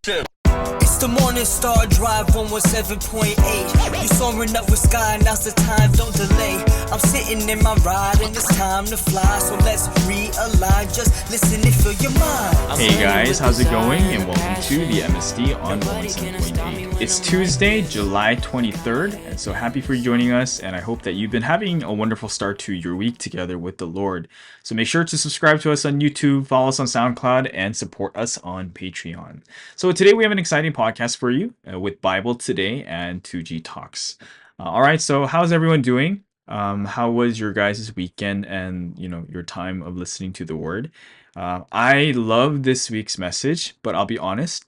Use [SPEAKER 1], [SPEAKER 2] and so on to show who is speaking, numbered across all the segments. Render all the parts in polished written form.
[SPEAKER 1] It's the Morning Star Drive 117.8. You soaring up with sky, now's the time, don't delay. I'm sitting in my ride and it's time to fly. So let's realign, just listen and fill your mind.
[SPEAKER 2] Hey guys, how's it going? And welcome to the MSD on 117.8. It's Tuesday, July 23rd, and so happy for you joining us, and I hope that you've been having a wonderful start to your week together with the Lord. So make sure to subscribe to us on YouTube, follow us on SoundCloud, and support us on Patreon. So today we have an exciting podcast for you with Bible Today and 2G Talks. All right, so how's everyone doing? How was your guys' weekend and your time of listening to the Word? I love this week's message, but I'll be honest,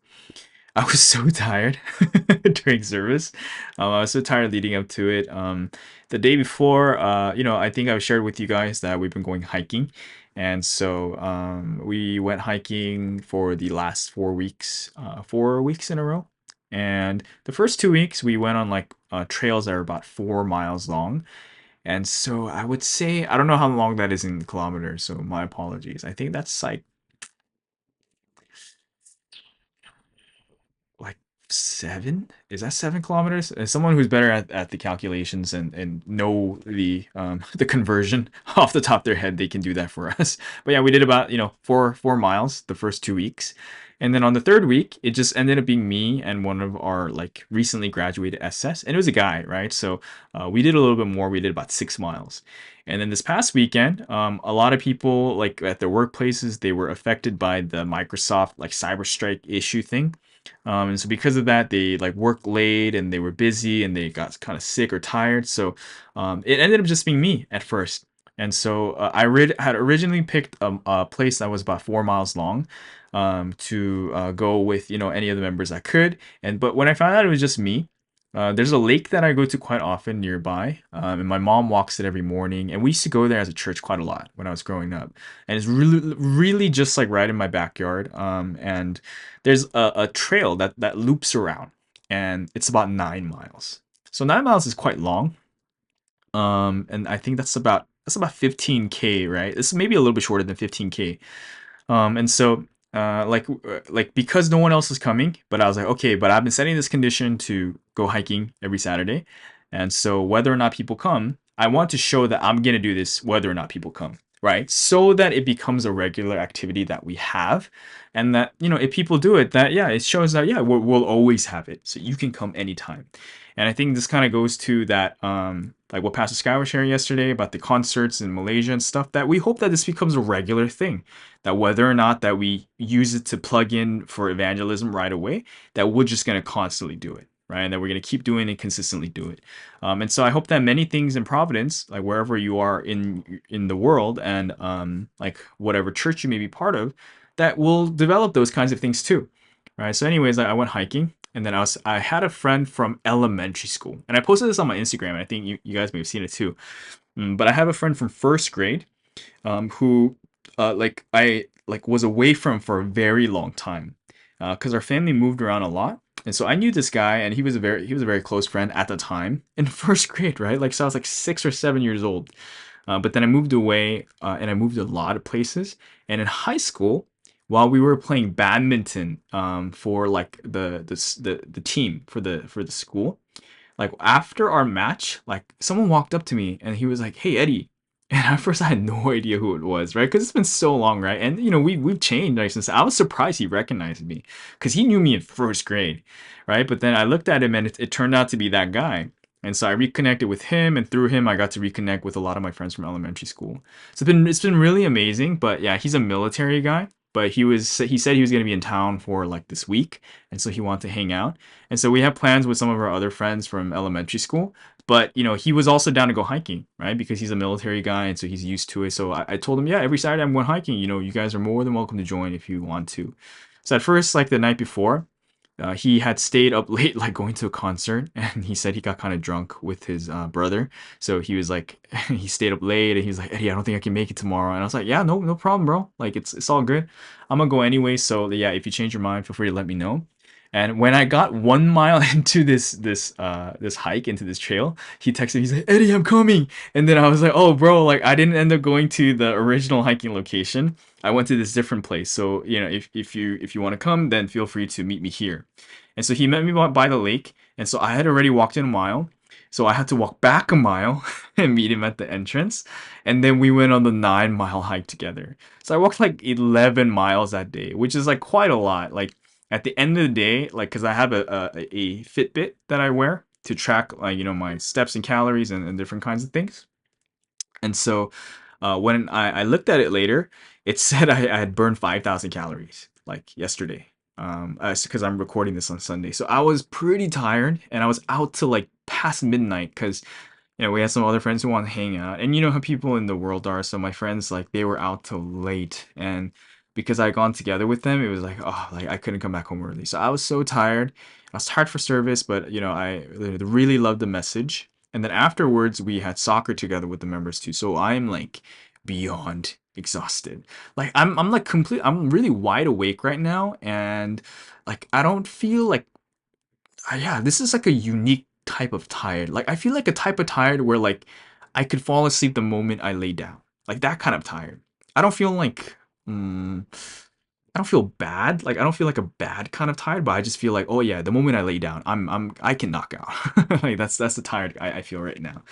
[SPEAKER 2] I was so tired during service. I was so tired leading up to it. The day before, I think I've shared with you guys that we've been going hiking. And so we went hiking for the last 4 weeks, 4 weeks in a row. And the first 2 weeks, we went on trails that are about 4 miles long. And so I would say, I don't know how long that is in kilometers, so my apologies. I think that's like 7? Is that 7 kilometers? As someone who's better at the calculations and know the the conversion off the top of their head, they can do that for us. But yeah, we did about 4 miles the first 2 weeks. And then on the third week, it just ended up being me and one of our recently graduated SS, and it was a guy, right? So we did a little bit more. We did about 6 miles. And then this past weekend, a lot of people at their workplaces, they were affected by the Microsoft cyber strike issue thing. And so because of that, they worked late and they were busy and they got kind of sick or tired. So it ended up just being me at first. And so I had originally picked a place that was about 4 miles long to go with any of the members I could. But when I found out it was just me, there's a lake that I go to quite often nearby, and my mom walks it every morning. And we used to go there as a church quite a lot when I was growing up. And it's really, really just right in my backyard. And there's a trail that loops around, and it's about 9 miles. So 9 miles is quite long. And I think that's about 15K, right? This is maybe a little bit shorter than 15K. And so because no one else is coming, but I was like, okay, but I've been setting this condition to go hiking every Saturday. And so whether or not people come, I want to show that I'm going to do this whether or not people come, right? So that it becomes a regular activity that we have. And that, if people do it, that, yeah, it shows that, yeah, we'll always have it. So you can come anytime. And I think this kind of goes to that, what Pastor Sky was sharing yesterday about the concerts in Malaysia and stuff, that we hope that this becomes a regular thing, that whether or not that we use it to plug in for evangelism right away, that we're just going to constantly do it, right? And that we're going to keep doing it, consistently do it. And so I hope that many things in Providence, wherever you are in the world and whatever church you may be part of, that will develop those kinds of things too, right? So anyways, I went hiking. And then I had a friend from elementary school, and I posted this on my Instagram, and I think you guys may have seen it too. But I have a friend from first grade, who I was away from for a very long time, because our family moved around a lot, and so I knew this guy, and he was a very close friend at the time in first grade, right? So I was 6 or 7 years old, but then I moved away, and I moved a lot of places, and in high school, while we were playing badminton for the team for the school, after our match, someone walked up to me and he was like, "Hey, Eddie." And at first I had no idea who it was, right? Because it's been so long, right? And we've changed since. I was surprised he recognized me because he knew me in first grade, right? But then I looked at him and it turned out to be that guy. And so I reconnected with him, and through him I got to reconnect with a lot of my friends from elementary school. So it's been really amazing. But yeah, he's a military guy. But he said he was going to be in town for this week, and so he wanted to hang out. And so we have plans with some of our other friends from elementary school. But he was also down to go hiking, right? Because he's a military guy, and so he's used to it. So I told him, yeah, every Saturday I'm going hiking. You guys are more than welcome to join if you want to. So at first, the night before, he had stayed up late, going to a concert, and he said he got kind of drunk with his brother. So he was he stayed up late, and he was like, "Eddie, I don't think I can make it tomorrow." And I was like, "Yeah, no problem, bro. It's all good. I'm gonna go anyway. So yeah, if you change your mind, feel free to let me know." And when I got 1 mile into this hike, into this trail, he texted me. He's like, "Eddie, I'm coming." And then I was like, "Oh, bro, like I didn't end up going to the original hiking location. I went to this different place. So if you want to come, then feel free to meet me here." And so he met me by the lake, and so I had already walked in a mile. So I had to walk back a mile and meet him at the entrance. And then we went on the 9 mile hike together. So I walked like 11 miles that day, which is like quite a lot. Like at the end of the day, like, because I have a Fitbit that I wear to track, like, my steps and calories and different kinds of things. And so when I looked at it later, it said I had burned 5,000 calories like yesterday. Because I'm recording this on Sunday. So I was pretty tired and I was out till like past midnight because we had some other friends who want to hang out. And you know how people in the world are. So my friends, like, they were out till late. And because I had gone together with them, it was like, oh, like I couldn't come back home early. So I was so tired. I was tired for service, but I really loved the message. And then afterwards, we had soccer together with the members too. So I'm like beyond exhausted. Like I'm like I'm really wide awake right now. And like I don't feel like yeah, this is like a unique type of tired. Like I feel like a type of tired where like I could fall asleep the moment I lay down. Like that kind of tired. I don't feel like I don't feel bad. Like I don't feel like a bad kind of tired, but I just feel like, oh yeah, the moment I lay down, I can knock out. Like that's the tired I feel right now.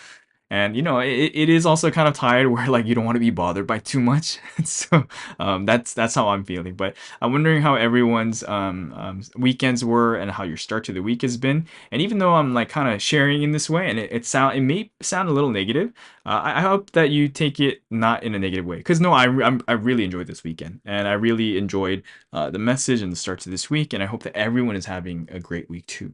[SPEAKER 2] And it is also kind of tired where like you don't want to be bothered by too much. So that's how I'm feeling. But I'm wondering how everyone's weekends were and how your start to the week has been. And even though I'm like kind of sharing in this way, and it may sound a little negative, I hope that you take it not in a negative way. Because no, I really enjoyed this weekend, and I really enjoyed the message and the start to this week. And I hope that everyone is having a great week too.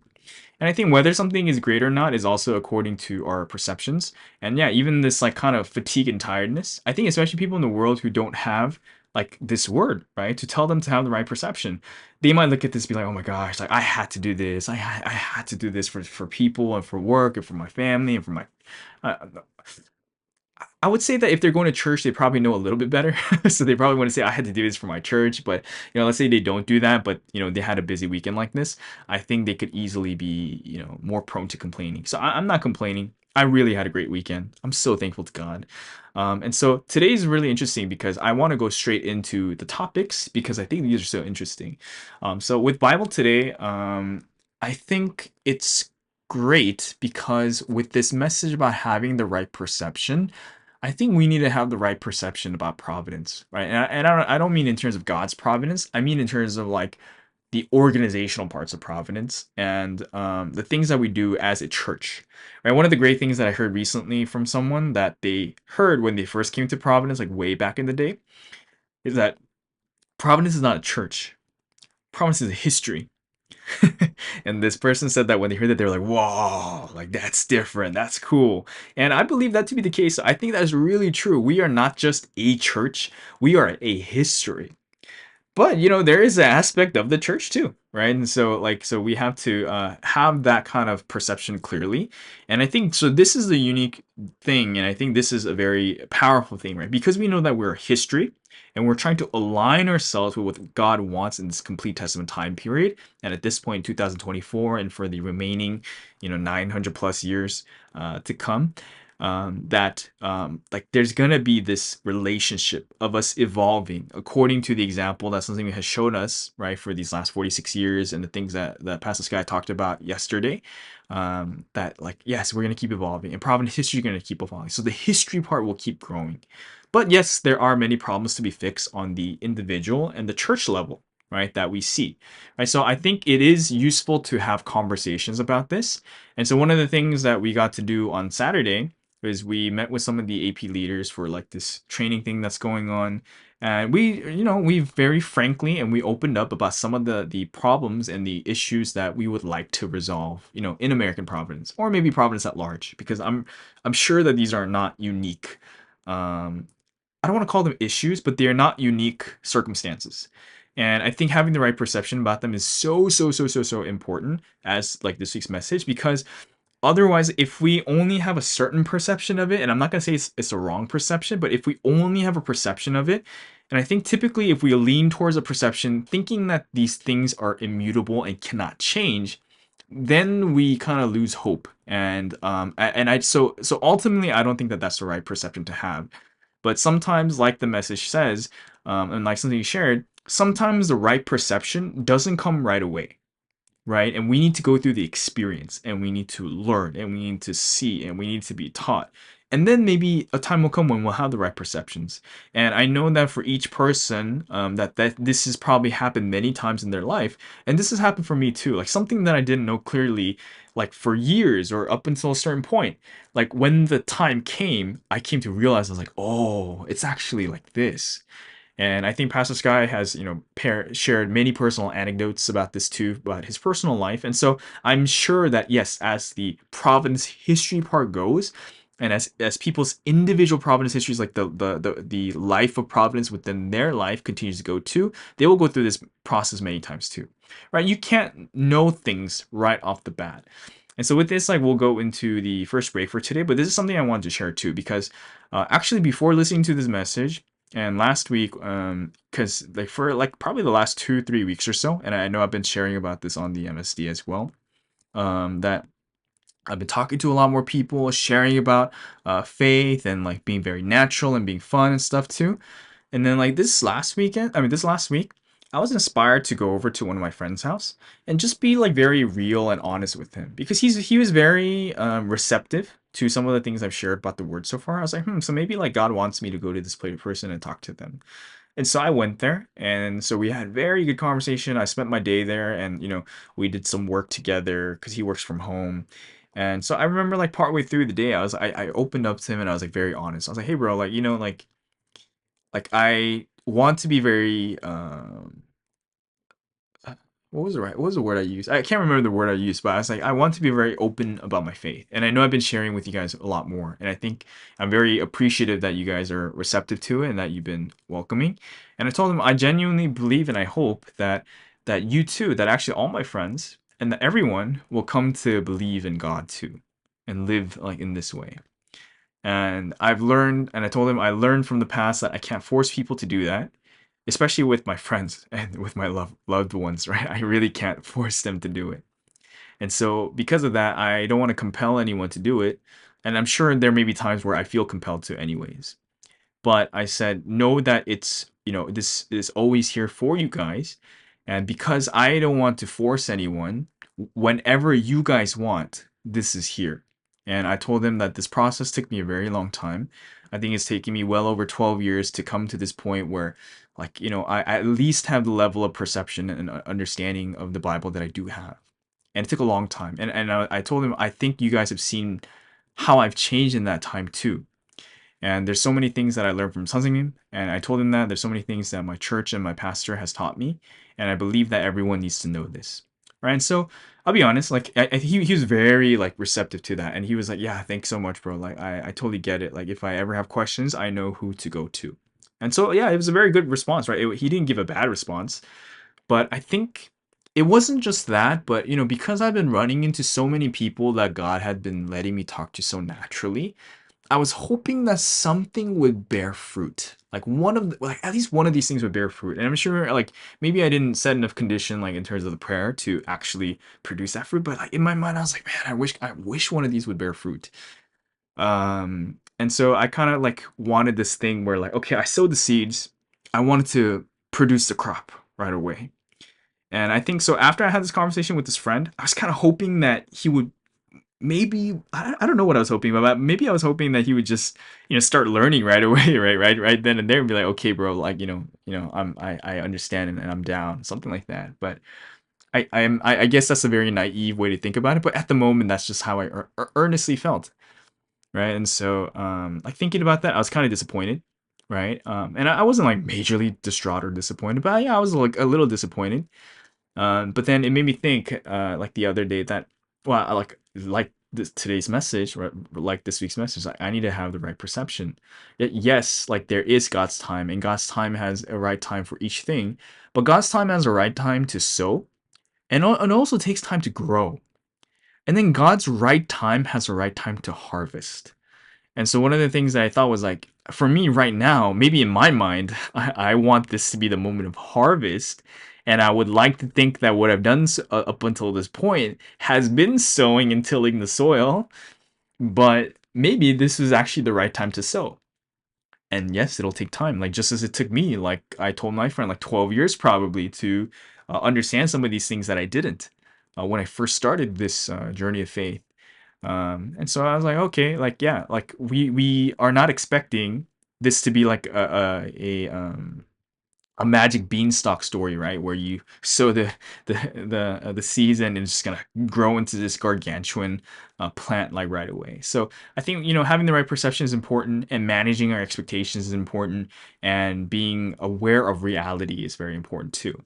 [SPEAKER 2] And I think whether something is great or not is also according to our perceptions. And yeah, even this like kind of fatigue and tiredness, I think especially people in the world who don't have like this word, right? To tell them to have the right perception. They might look at this and be like, oh my gosh, like I had to do this. I had to do this for people and for work and for my family and for my uh, I would say that if they're going to church, they probably know a little bit better. So they probably want to say, I had to do this for my church. But, let's say they don't do that, but, they had a busy weekend like this. I think they could easily be, more prone to complaining. So I'm not complaining. I really had a great weekend. I'm so thankful to God. And so today is really interesting because I want to go straight into the topics because I think these are so interesting. So with Bible today, I think it's great because with this message about having the right perception, I think we need to have the right perception about providence, right? And I don't mean in terms of God's providence. I mean in terms of like the organizational parts of providence and the things that we do as a church, right? One of the great things that I heard recently from someone that they heard when they first came to Providence, like way back in the day, is that Providence is not a church. Providence is a history. And this person said that when they heard that, they were like, whoa, like that's different. That's cool. And I believe that to be the case. I think that's really true. We are not just a church, we are a history. But there is an aspect of the church too, right? And so we have to have that kind of perception clearly. And I think so this is the unique thing, and I think this is a very powerful thing, right? Because we know that we're history and we're trying to align ourselves with what God wants in this complete testament time period. And at this point, 2024, and for the remaining 900 plus years to come, that like there's gonna be this relationship of us evolving according to the example that something has shown us, right, for these last 46 years, and the things that Pastor Sky talked about yesterday. That like, yes, we're gonna keep evolving, and Providence history is gonna keep evolving. So the history part will keep growing. But yes, there are many problems to be fixed on the individual and the church level, right, that we see, right? So I think it is useful to have conversations about this. And so one of the things that we got to do on Saturday is we met with some of the AP leaders for like this training thing that's going on. And we very frankly and we opened up about some of the problems and the issues that we would like to resolve, in American Providence or maybe Providence at large, because I'm sure that these are not unique. I don't want to call them issues, but they are not unique circumstances. And I think having the right perception about them is so, so, so, so, so important as like this week's message, because otherwise, if we only have a certain perception of it, and I'm not going to say it's a wrong perception, but if we only have a perception of it, And I think typically if we lean towards a perception thinking that these things are immutable and cannot change, then we kind of lose hope. And so ultimately I don't think that that's the right perception to have. But sometimes, like the message says, and like something you shared, sometimes the right perception doesn't come right away, right? And we need to go through the experience, and we need to learn, and we need to see, and we need to be taught. And then maybe a time will come when we'll have the right perceptions. And I know that for each person, that this has probably happened many times in their life, and this has happened for me too. Like something that I didn't know clearly, like for years or up until a certain point. Like when the time came, I came to realize I was like, oh, it's actually like this. And I think Pastor Sky has, shared many personal anecdotes about this too, about his personal life. And so I'm sure that yes, as the Providence history part goes, and as people's individual Providence histories, like the life of Providence within their life continues to go too, they will go through this process many times too, right? You can't know things right off the bat. And so with this, like we'll go into the first break for today, but this is something I wanted to share too, because actually before listening to this message, and last week, because like for like probably the last 2-3 weeks or so, and I know I've been sharing about this on the MSD as well, that I've been talking to a lot more people, sharing about faith and like being very natural and being fun and stuff too. And then like this last week, I was inspired to go over to one of my friend's house and just be like very real and honest with him because he was very receptive to some of the things I've shared about the word so far. I was like, so maybe like God wants me to go to this person and talk to them. And so I went there, and so we had very good conversation. I spent my day there, and we did some work together because he works from home. And so I remember like partway through the day, I opened up to him and I was like very honest. I was like, hey bro, like like I want to be very what was the word I used? I can't remember the word I used, but I was like, I want to be very open about my faith. And I know I've been sharing with you guys a lot more. And I think I'm very appreciative that you guys are receptive to it and that you've been welcoming. And I told them I genuinely believe and I hope that you too, that actually all my friends and that everyone will come to believe in God too and live like in this way. And I've learned, and I told him I learned from the past that I can't force people to do that, especially with my friends and with my loved ones, right? I really can't force them to do it. And so because of that, I don't want to compel anyone to do it. And I'm sure there may be times where I feel compelled to anyways. But I said, know that this is always here for you guys. And because I don't want to force anyone, whenever you guys want, this is here. And I told them that this process took me a very long time. I think it's taken me well over 12 years to come to this point where, like, I at least have the level of perception and understanding of the Bible that I do have. And it took a long time. And I told them, I think you guys have seen how I've changed in that time too. And there's so many things that I learned from Sonsingin, and I told him that there's so many things that my church and my pastor has taught me, and I believe that everyone needs to know this, right? And so I'll be honest, like he was very like receptive to that, and he was like, "Yeah, thanks so much, bro. Like I totally get it. Like if I ever have questions, I know who to go to." And so yeah, it was a very good response, right? He didn't give a bad response, but I think it wasn't just that, but because I've been running into so many people that God had been letting me talk to so naturally, I was hoping that something would bear fruit. Like like at least one of these things would bear fruit. And I'm sure like maybe I didn't set enough condition like in terms of the prayer to actually produce that fruit. But like in my mind, I was like, man, I wish one of these would bear fruit. And so I kind of like wanted this thing where like, okay, I sowed the seeds. I wanted to produce the crop right away. And I think so after I had this conversation with this friend, I was kind of hoping that he would maybe I don't know what I was hoping about. Maybe I was hoping that he would just start learning right away, right then and there, and be like, okay, bro, like I understand and I'm down, something like that. But I guess that's a very naive way to think about it. But at the moment, that's just how I earnestly felt, right? And so like thinking about that, I was kind of disappointed, right? And I wasn't like majorly distraught or disappointed, but yeah, I was like a little disappointed. But then it made me think, like the other day that, well, like this today's message, right, like this week's message, like I need to have the right perception. Yes, like there is God's time, and God's time has a right time for each thing, but God's time has a right time to sow, and it also takes time to grow. And then God's right time has a right time to harvest. And so one of the things that I thought was like, for me right now, maybe in my mind, I want this to be the moment of harvest. And I would like to think that what I've done up until this point has been sowing and tilling the soil, but maybe this is actually the right time to sow. And yes, it'll take time. Like just as it took me, like I told my friend, like 12 years probably to understand some of these things that I didn't when I first started this journey of faith. And so I was like, okay, like yeah, like we are not expecting this to be like a magic beanstalk story, right? Where you sow the seeds and it's just gonna grow into this gargantuan plant like right away. So I think having the right perception is important, and managing our expectations is important, and being aware of reality is very important too.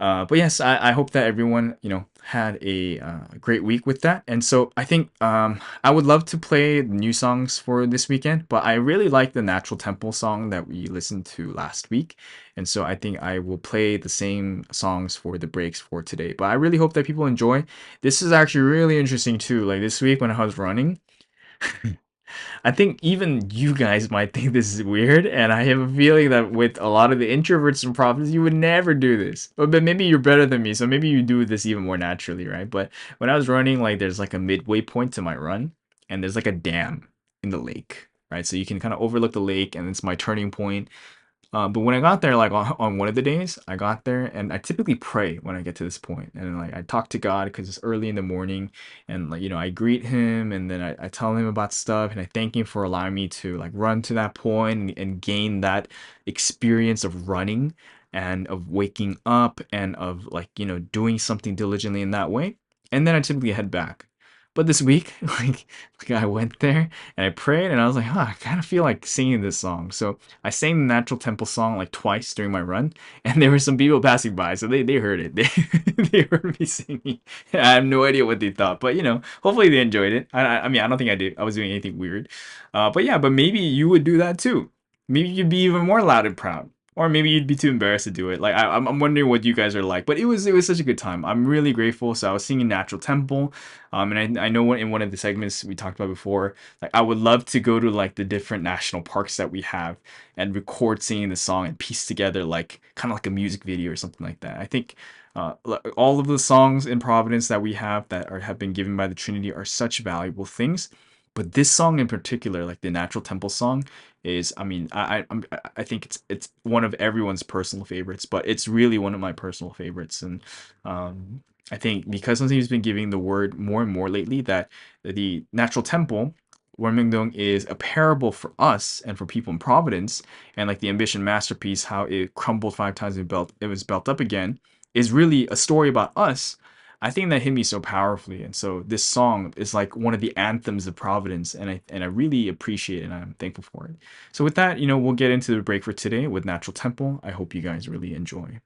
[SPEAKER 2] But yes, I hope that everyone, had a great week with that. And so I think I would love to play new songs for this weekend, but I really like the Natural Temple song that we listened to last week. And so I think I will play the same songs for the breaks for today. But I really hope that people enjoy. This is actually really interesting too. Like this week when I was running, I think even you guys might think this is weird, and I have a feeling that with a lot of the introverts and prophets, you would never do this. But maybe you're better than me, so maybe you do this even more naturally, right? But when I was running, like there's like a midway point to my run, and there's like a dam in the lake, right? So you can kind of overlook the lake, and it's my turning point. But when I got there, like on one of the days, I got there and I typically pray when I get to this point. And like I talk to God because it's early in the morning, and like, I greet him, and then I tell him about stuff, and I thank him for allowing me to like run to that point and gain that experience of running and of waking up and of like, doing something diligently in that way. And then I typically head back. But this week, like I went there and I prayed and I was like, I kind of feel like singing this song. So I sang the Natural Temple song like twice during my run, and there were some people passing by, so they heard it. They heard me singing. I have no idea what they thought, but hopefully they enjoyed it. I mean, I don't think I was doing anything weird. But yeah, but maybe you would do that too. Maybe you'd be even more loud and proud. Or maybe you'd be too embarrassed to do it. Like I'm wondering what you guys are like. But it was such a good time. I'm really grateful. So I was singing Natural Temple, and I know in one of the segments we talked about before, like I would love to go to like the different national parks that we have and record singing the song and piece together like kind of like a music video or something like that. I think all of the songs in Providence that we have that have been given by the Trinity are such valuable things. But this song in particular, like the Natural Temple song, is I mean I think it's one of everyone's personal favorites, but it's really one of my personal favorites. And I think because something has been giving the word more and more lately that the Natural Temple, Warmingdong, is a parable for us and for people in Providence, and like the Ambition masterpiece, how it crumbled 5 times and it was built up again, is really a story about us. I think that hit me so powerfully, and so this song is like one of the anthems of Providence, and I really appreciate it, and I'm thankful for it. So with that, we'll get into the break for today with Natural Temple. I hope you guys really enjoy.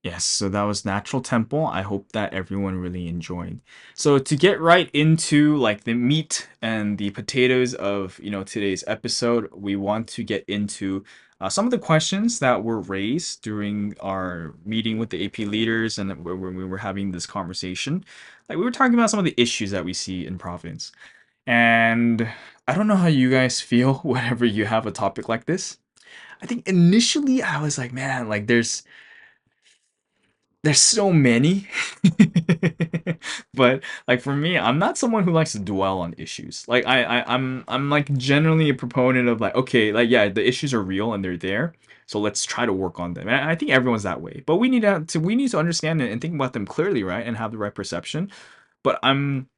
[SPEAKER 2] Yes, so that was Natural Temple. I hope that everyone really enjoyed. So to get right into like the meat and the potatoes of, today's episode, we want to get into some of the questions that were raised during our meeting with the AP leaders and when we were having this conversation. Like we were talking about some of the issues that we see in Providence. And I don't know how you guys feel whenever you have a topic like this. I think initially I was like, man, like there's so many. But like for me, I'm not someone who likes to dwell on issues. Like I'm like generally a proponent of like, okay, like yeah, the issues are real and they're there, so let's try to work on them. And I think everyone's that way, but we need to understand it and think about them clearly, right, and have the right perception. But I'm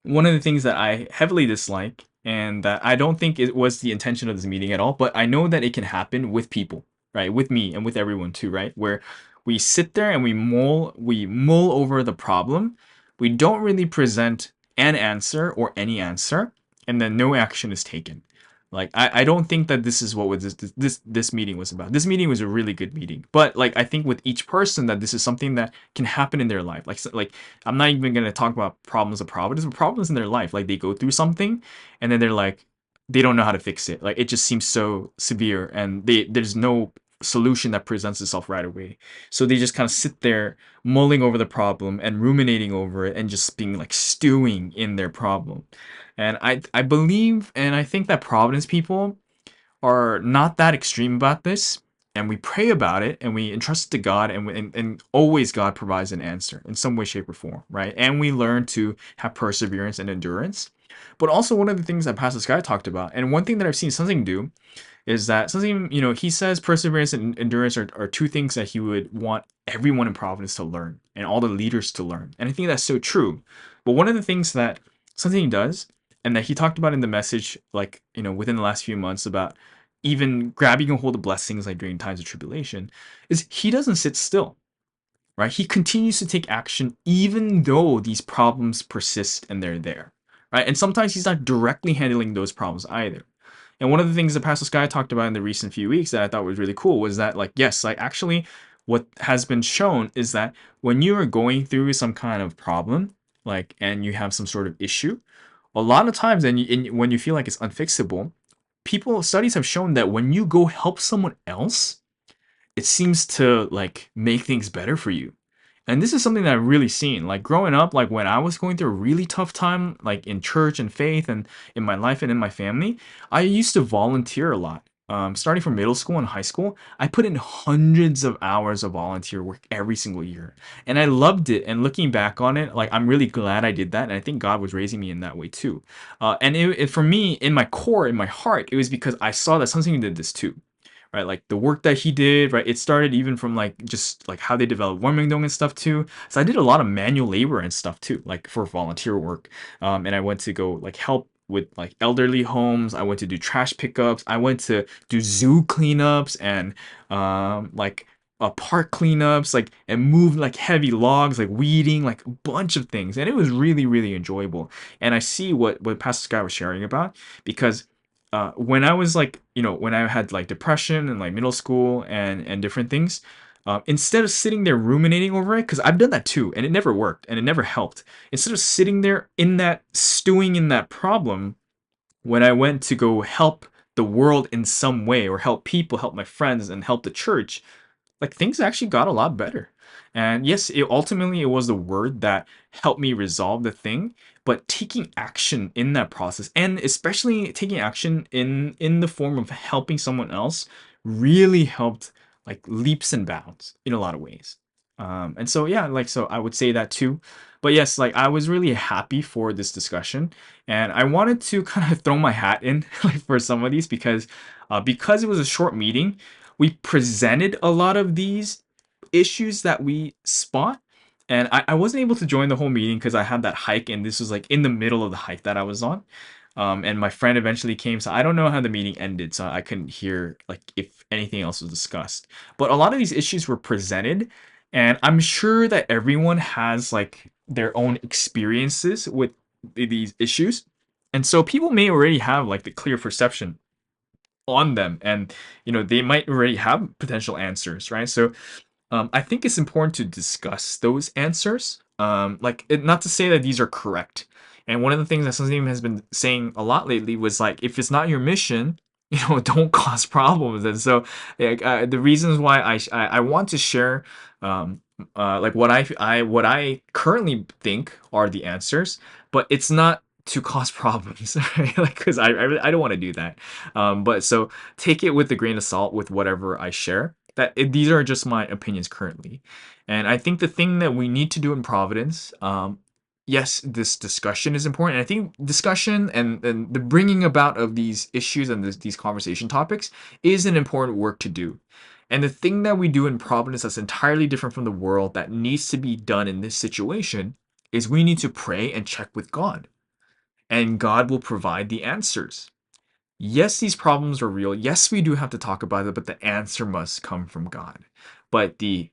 [SPEAKER 2] one of the things that I heavily dislike, and that I don't think it was the intention of this meeting at all, but I know that it can happen with people, right? With me and with everyone too, right? Where we sit there and we mull over the problem. We don't really present an answer or any answer, and then no action is taken. Like I don't think that this is what was this meeting was about. This meeting was a really good meeting, but like I think with each person that this is something that can happen in their life. Like I'm not even gonna talk about problems of Providence, but problems in their life. Like they go through something, and then they're like, they don't know how to fix it. Like it just seems so severe, and there's no solution that presents itself right away. So they just kind of sit there mulling over the problem and ruminating over it and just being like stewing in their problem. And I believe and I think that Providence people are not that extreme about this, and we pray about it and we entrust it to God, and always God provides an answer in some way, shape, or form, right? And we learn to have perseverance and endurance. But also one of the things that Pastor Sky talked about, and one thing that I've seen something do, is that something, he says perseverance and endurance are two things that he would want everyone in Providence to learn and all the leaders to learn. And I think that's so true. But one of the things that something he does, and that he talked about in the message, like, within the last few months, about even grabbing a hold of blessings like during times of tribulation, is he doesn't sit still, right? He continues to take action even though these problems persist and they're there, right? And sometimes he's not directly handling those problems either. And one of the things that Pastor Sky talked about in the recent few weeks that I thought was really cool was that, like, yes, like actually what has been shown is that when you are going through some kind of problem, like, and you have some sort of issue, a lot of times, when you feel like it's unfixable, studies have shown that when you go help someone else, it seems to like make things better for you. And this is something that I've really seen. Like growing up, like when I was going through a really tough time, like in church and faith and in my life and in my family, I used to volunteer a lot. Starting from middle school and high school, I put in hundreds of hours of volunteer work every single year. And I loved it. And looking back on it, like I'm really glad I did that. And I think God was raising me in that way too. And for me, in my core, in my heart, it was because I saw that something did this too, right? Like the work that he did, right? It started even from like just like how they developed Warmingdong and stuff too. So I did a lot of manual labor and stuff too, like for volunteer work. And I went to go like help with like elderly homes. I went to do trash pickups. I went to do zoo cleanups and like park cleanups, like and move like heavy logs, like weeding, like a bunch of things. And it was really, really enjoyable. And I see what Pastor Scott was sharing about, because when I was like, when I had like depression and like middle school and different things, instead of sitting there ruminating over it, because I've done that too, and it never worked and it never helped. Instead of sitting there in that stewing in that problem, when I went to go help the world in some way or help people, help my friends, and help the church, like things actually got a lot better. And yes, it was the word that helped me resolve the thing, but taking action in that process, and especially taking action in the form of helping someone else, really helped like leaps and bounds in a lot of ways. And so yeah, like so I would say that too. But yes, like I was really happy for this discussion, and I wanted to kind of throw my hat in like for some of these, because it was a short meeting, we presented a lot of these issues that we spot. And I wasn't able to join the whole meeting because I had that hike, and this was like in the middle of the hike that I was on. And my friend eventually came, so I don't know how the meeting ended, so I couldn't hear like if anything else was discussed. But a lot of these issues were presented, and I'm sure that everyone has like their own experiences with these issues. And so people may already have like the clear perception on them, and they might already have potential answers, right? So I think it's important to discuss those answers. Not to say that these are correct. And one of the things that Sunsteam has been saying a lot lately was like, if it's not your mission, don't cause problems. And so, like, the reasons why I want to share, like what I currently think are the answers, but it's not to cause problems, right? Like, because I don't want to do that. But so take it with a grain of salt with whatever I share. These are just my opinions currently, and I think the thing that we need to do in Providence, yes, this discussion is important. And I think discussion and the bringing about of these issues and these conversation topics is an important work to do. And the thing that we do in Providence that's entirely different from the world that needs to be done in this situation is we need to pray and check with God, and God will provide the answers. Yes, these problems are real. Yes, we do have to talk about it, but the answer must come from God. But the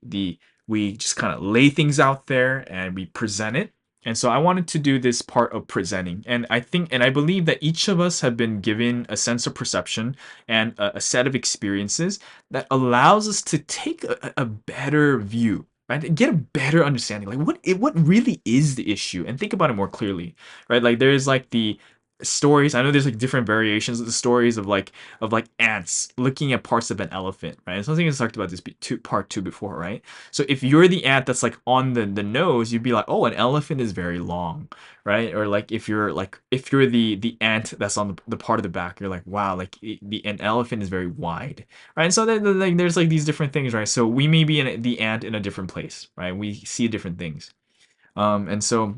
[SPEAKER 2] we just kind of lay things out there and we present it. And so I wanted to do this part of presenting. And I think and I believe that each of us have been given a sense of perception and a set of experiences that allows us to take a better view, right? Get a better understanding. Like what really is the issue, and think about it more clearly, right? Like there's like the stories. I know there's like different variations of the stories of like ants looking at parts of an elephant, right? And something I talked about this part two before, right? So if you're the ant that's like on the nose, you'd be like, oh, an elephant is very long, right? Or like if you're the ant that's on the part of the back, you're like, wow, like an elephant is very wide, right? And so like there's like these different things, right? So we may be the ant in a different place, right? We see different things, and so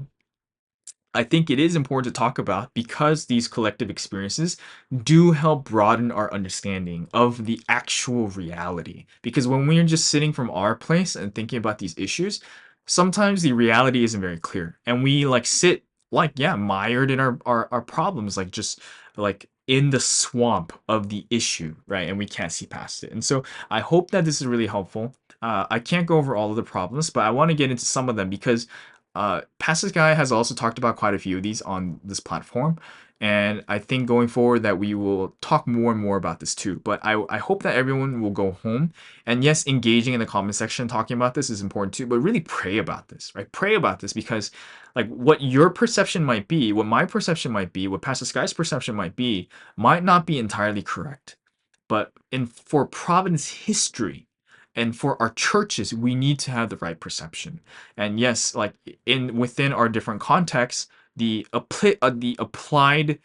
[SPEAKER 2] I think it is important to talk about because these collective experiences do help broaden our understanding of the actual reality. Because when we're just sitting from our place and thinking about these issues, sometimes the reality isn't very clear. And we like sit like, yeah, mired in our problems, like just like in the swamp of the issue, right? And we can't see past it. And so I hope that this is really helpful. I can't go over all of the problems, but I want to get into some of them because Passes Guy has also talked about quite a few of these on this platform. And I think going forward that we will talk more and more about this too. But I hope that everyone will go home. And yes, engaging in the comment section talking about this is important too. But really pray about this, right? Pray about this because like what your perception might be, what my perception might be, what Pastor Sky's perception might not be entirely correct. But in for Providence history and for our churches, we need to have the right perception. And yes, like in within our different contexts, the applied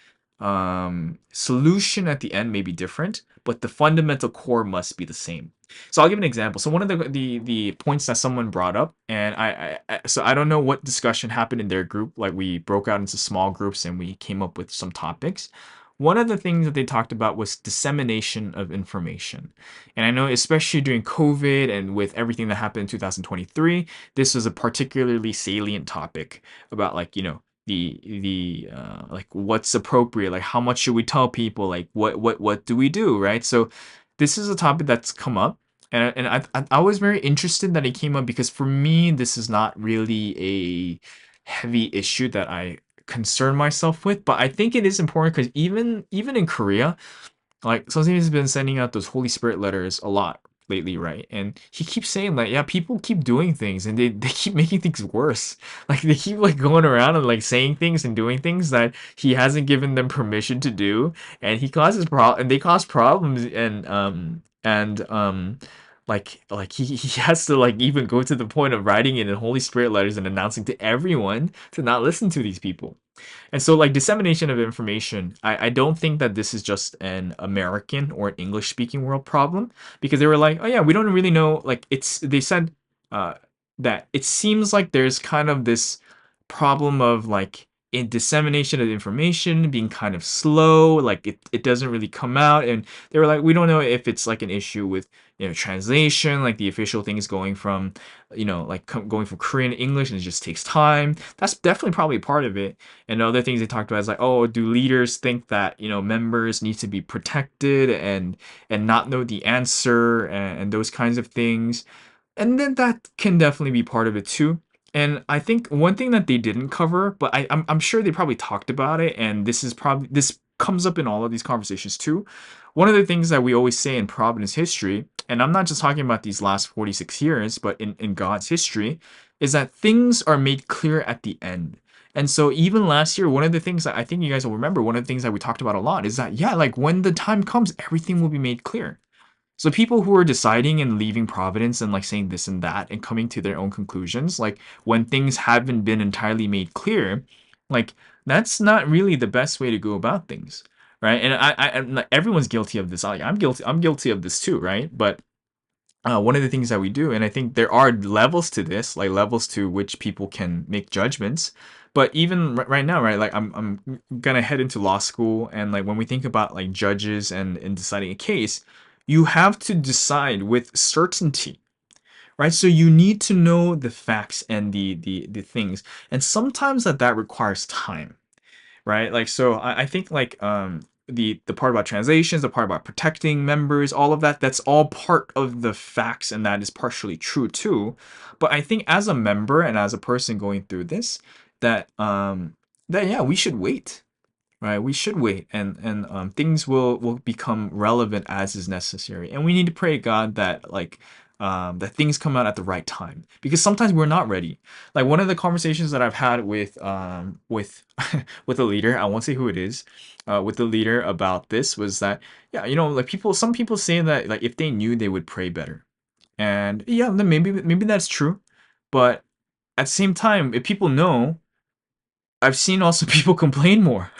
[SPEAKER 2] solution at the end may be different, but the fundamental core must be the same. So I'll give an example. So one of the points that someone brought up, and so I don't know what discussion happened in their group. Like we broke out into small groups and we came up with some topics. One of the things that they talked about was dissemination of information. And I know, especially during COVID and with everything that happened in 2023, this was a particularly salient topic about like, the like what's appropriate, like how much should we tell people, like what do we do, right? So this is a topic that's come up. And I was very interested that it came up because for me, this is not really a heavy issue that I concern myself with, but I think it is important because even in Korea, like something has been sending out those Holy Spirit letters a lot lately, right? And he keeps saying like, yeah, people keep doing things and they keep making things worse. Like they keep like going around and like saying things and doing things that he hasn't given them permission to do, and and they cause problems and like he has to like even go to the point of writing it in Holy Spirit letters and announcing to everyone to not listen to these people. And so, like dissemination of information, I don't think that this is just an American or an English speaking world problem because they were like, oh yeah, we don't really know. Like they said uh, that it seems like there's kind of this problem of like in dissemination of information being kind of slow, like it doesn't really come out. And they were like, we don't know if it's like an issue with translation, like the official thing is going from like going from Korean to English and it just takes time. That's definitely probably part of it. And other things they talked about is like, oh, do leaders think that members need to be protected and not know the answer and those kinds of things. And then that can definitely be part of it too. And I think one thing that they didn't cover, but I'm sure they probably talked about it, and this comes up in all of these conversations too. One of the things that we always say in Providence history, and I'm not just talking about these last 46 years, but in God's history, is that things are made clear at the end. And so even last year, one of the things that I think you guys will remember, one of the things that we talked about a lot is that, yeah, like when the time comes, everything will be made clear. So people who are deciding and leaving Providence and like saying this and that and coming to their own conclusions, like when things haven't been entirely made clear, like that's not really the best way to go about things, right? And like, everyone's guilty of this. Like I'm guilty of this too, right? But one of the things that we do, and I think there are levels to this, like levels to which people can make judgments. But even right now, right, like I'm gonna head into law school, and like when we think about like judges and deciding a case, you have to decide with certainty, right? So you need to know the facts and the things, and sometimes that requires time, right? Like so I think like the part about translations, the part about protecting members, all of that, that's all part of the facts and that is partially true too. But I think as a member and as a person going through this, that yeah, we should wait, right? We should wait, and things will become relevant as is necessary, and we need to pray to God that like that things come out at the right time because sometimes we're not ready. Like one of the conversations that I've had with with a leader, I won't say who it is, with the leader about this was that yeah, you know, like some people say that like if they knew they would pray better, and yeah, then maybe that's true, but at the same time, if people know, I've seen also people complain more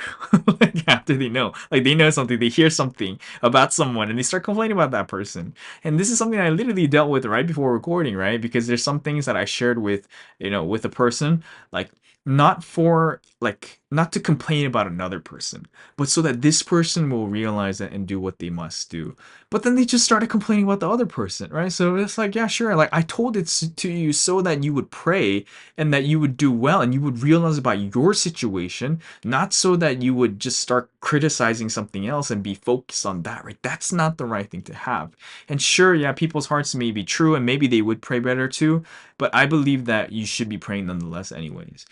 [SPEAKER 2] like after they know. Like they know something, they hear something about someone and they start complaining about that person. And this is something I literally dealt with right before recording, right? Because there's some things that I shared with, you know, with a person, like not for like not to complain about another person, but so that this person will realize it and do what they must do. But then they just started complaining about the other person, right? So it's like, yeah, sure. Like I told it to you so that you would pray and that you would do well and you would realize about your situation, not so that you would just start criticizing something else and be focused on that, right? That's not the right thing to have. And sure, yeah, people's hearts may be true and maybe they would pray better too, but I believe that you should be praying nonetheless, anyways.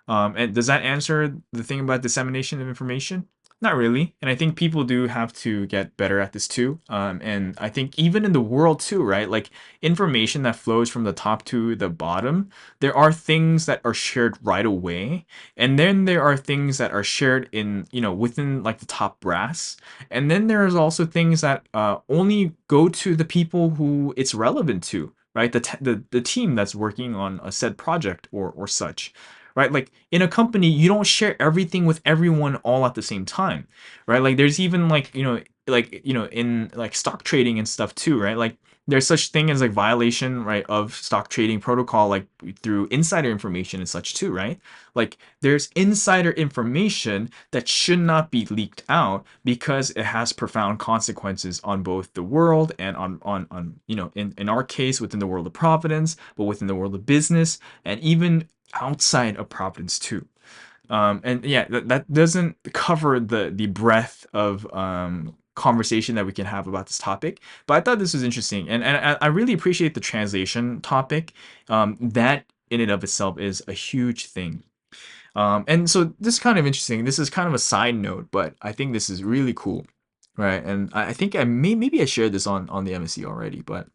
[SPEAKER 2] And does that answer the thing about dissemination of information? Not really. And I think people do have to get better at this too. And I think even in the world too, right? Like information that flows from the top to the bottom, there are things that are shared right away. And then there are things that are shared in, you know, within like the top brass. And then there's also things that only go to the people who it's relevant to, right? The team that's working on a said project or such, right? Like in a company, you don't share everything with everyone all at the same time, right? Like there's even like you know in like stock trading and stuff too, right? Like there's such thing as like violation, right, of stock trading protocol, like through insider information and such too, right? Like there's insider information that should not be leaked out because it has profound consequences on both the world and on you know in our case within the world of Providence, but within the world of business and even outside of Providence too. And yeah, that doesn't cover the breadth of conversation that we can have about this topic, but I thought this was interesting, and I really appreciate the translation topic. That in and of itself is a huge thing. And so this is kind of interesting. This is kind of a side note, but I think this is really cool, right? And I think maybe I shared this on the MSC already, but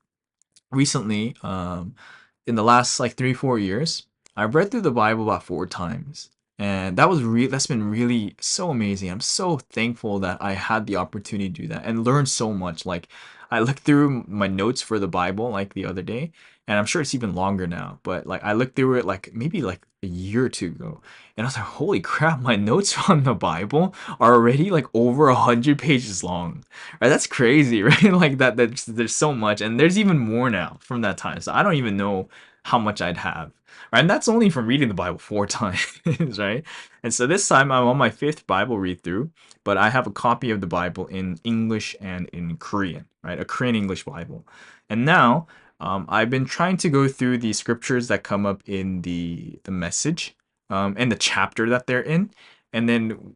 [SPEAKER 2] recently, in the last like 3 4 years, I've read through the Bible about 4 times, and that's been really so amazing. I'm so thankful that I had the opportunity to do that and learn so much. Like I looked through my notes for the Bible like the other day, and I'm sure it's even longer now, but like I looked through it like maybe like a year or two ago, and I was like, holy crap, my notes on the Bible are already like over 100 pages long. Right, that's crazy, right? Like that there's so much, and there's even more now from that time. So I don't even know how much I'd have. Right? And that's only from reading the Bible 4 times, right? And so this time I'm on my fifth Bible read through, but I have a copy of the Bible in English and in Korean, right? A Korean English Bible. And now I've been trying to go through the scriptures that come up in the message and the chapter that they're in, and then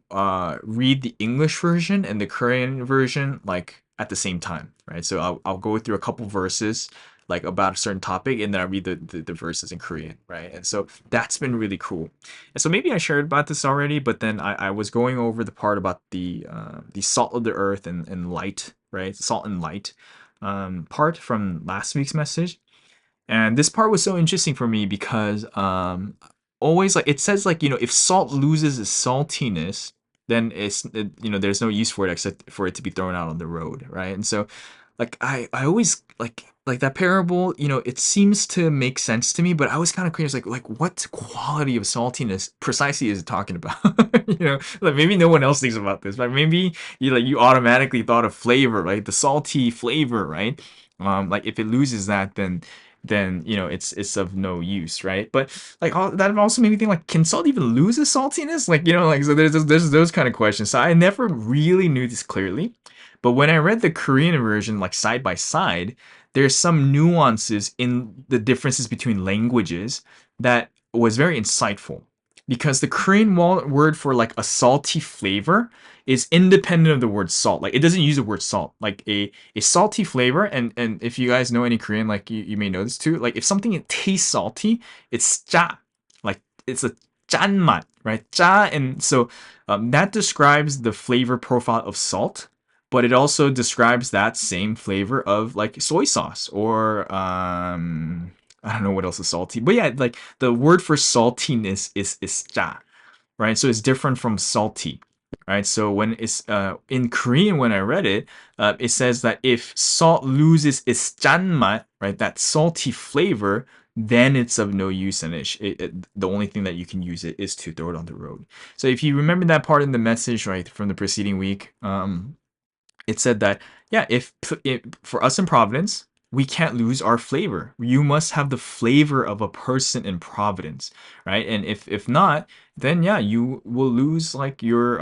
[SPEAKER 2] read the English version and the Korean version like at the same time, right? So I'll go through a couple verses, like about a certain topic, and then I read the verses in Korean, right? And so that's been really cool. And so maybe I shared about this already, but then I was going over the part about the salt of the earth and light, right? Salt and light part from last week's message. And this part was so interesting for me because always like it says like, if salt loses its saltiness, then there's no use for it except for it to be thrown out on the road, right? And so like I always like that parable, it seems to make sense to me, but I was kind of curious like what quality of saltiness precisely is it talking about? Like maybe no one else thinks about this, but maybe you automatically thought of flavor, right? The salty flavor, right? Like if it loses that, then it's of no use, right? But like that also made me think like, can salt even lose its saltiness? Like like so there's those kind of questions. So I never really knew this clearly, but when I read the Korean version like side by side, there's some nuances in the differences between languages that was very insightful, because the Korean word for like a salty flavor is independent of the word salt. Like it doesn't use the word salt. Like a salty flavor, and if you guys know any Korean, like you may know this too. Like if something tastes salty, it's 짜. Like it's a 짠맛, right? 짜, and so that describes the flavor profile of salt, but it also describes that same flavor of like soy sauce or I don't know what else is salty, but yeah, like the word for saltiness is 짜, right? So it's different from salty, right? So when it's in Korean, when I read it, it says that if salt loses its 짠맛, right, that salty flavor, then it's of no use, and the only thing that you can use it is to throw it on the road. So if you remember that part in the message, right, from the preceding week, it said that, yeah, if for us in Providence, we can't lose our flavor. You must have the flavor of a person in Providence, right? And if not, then yeah, you will lose like your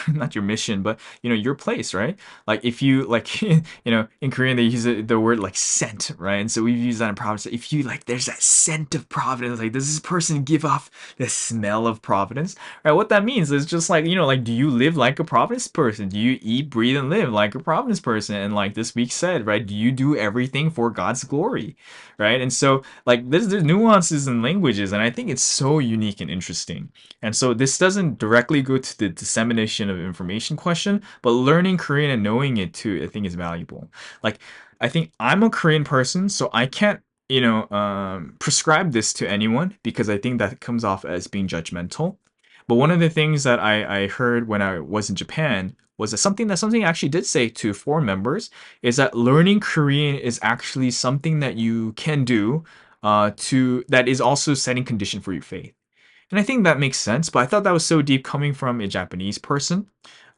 [SPEAKER 2] not your mission, but your place, right? Like if you like in Korean they use the word like scent, right? And so we've used that in Providence. If you like, there's that scent of Providence, like does this person give off the smell of Providence, right? What that means is just like, like, do you live like a Providence person? Do you eat, breathe, and live like a Providence person? And like this week said, right, do you do everything for God's glory, right? And so like there's nuances in languages, and I think it's so unique and interesting. And so this doesn't directly go to the dissemination of information question, but learning Korean and knowing it too, I think is valuable. Like I think I'm a Korean person, so I can't prescribe this to anyone, because I think that comes off as being judgmental. But one of the things that I heard when I was in Japan was that something I actually did say to foreign members is that learning Korean is actually something that you can do to that is also setting condition for your faith. And I think that makes sense, but I thought that was so deep coming from a Japanese person.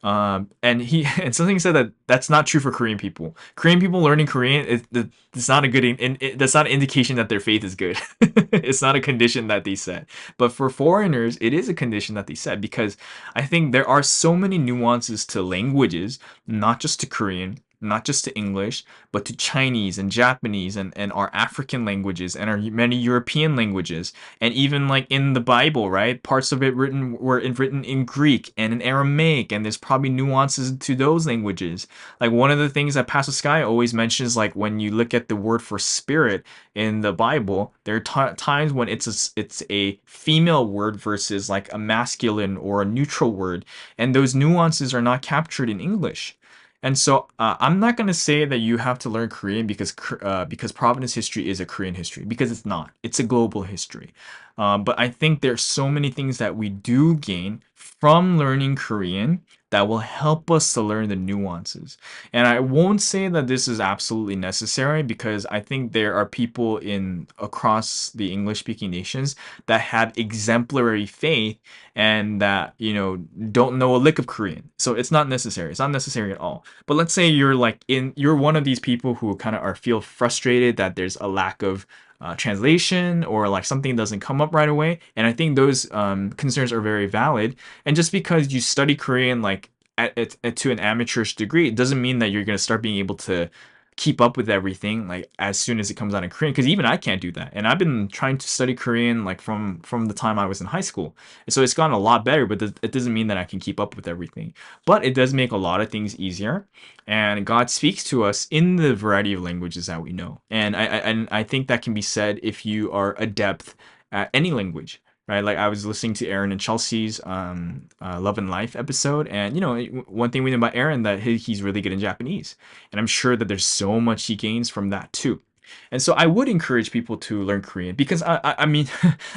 [SPEAKER 2] And he and something said that that's not true for Korean people. Korean people learning Korean it's not a good that's not an indication that their faith is good. It's not a condition that they set. But for foreigners, it is a condition that they set, because I think there are so many nuances to languages, not just to Korean, not just to English, but to Chinese and Japanese and our African languages and our many European languages, and even like in the Bible, right? Parts of it written in Greek and in Aramaic, and there's probably nuances to those languages. Like one of the things that Pastor Sky always mentions, like when you look at the word for spirit in the Bible, there are times when it's a female word versus like a masculine or a neutral word, and those nuances are not captured in English. And so I'm not going to say that you have to learn Korean because Providence history is a Korean history, because it's not. It's a global history. But I think there's so many things that we do gain from learning Korean that will help us to learn the nuances. And I won't say that this is absolutely necessary, because I think there are people in across the English speaking nations that have exemplary faith and that, don't know a lick of Korean. So it's not necessary. It's not necessary at all. But let's say you're one of these people who kind of feel frustrated that there's a lack of translation, or like something doesn't come up right away, and I think those concerns are very valid. And just because you study Korean like to an amateurish degree, it doesn't mean that you're going to start being able to keep up with everything like as soon as it comes out in Korean, because even I can't do that. And I've been trying to study Korean like from the time I was in high school, and so it's gotten a lot better. But it doesn't mean that I can keep up with everything. But it does make a lot of things easier, and God speaks to us in the variety of languages that we know. And I think that can be said if you are adept at any language. Right, like I was listening to Aaron and Chelsea's Love and Life episode, and one thing we know about Aaron, that he's really good in Japanese, and I'm sure that there's so much he gains from that too. And so I would encourage people to learn Korean, because I mean,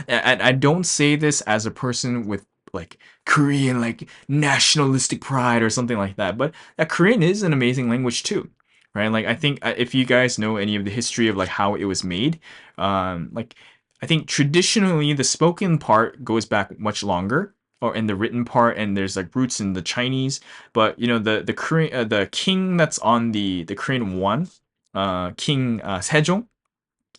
[SPEAKER 2] and I don't say this as a person with like Korean like nationalistic pride or something like that, but that Korean is an amazing language too. Right, like I think if you guys know any of the history of like how it was made, like I think traditionally the spoken part goes back much longer, or in the written part, and there's like roots in the Chinese. But the Korean the king that's on the Korean one, King Sejong,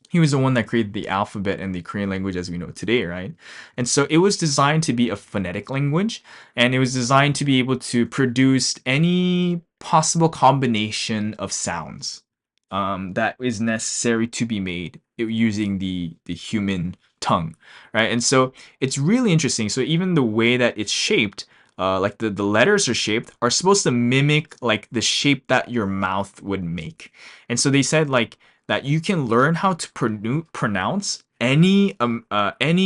[SPEAKER 2] he was the one that created the alphabet and the Korean language as we know it today, right? And so it was designed to be a phonetic language, and it was designed to be able to produce any possible combination of sounds that is necessary to be made using the human tongue, right? And so it's really interesting. So even the way that it's shaped, like the letters are shaped, are supposed to mimic like the shape that your mouth would make. And so they said like that you can learn how to pronounce any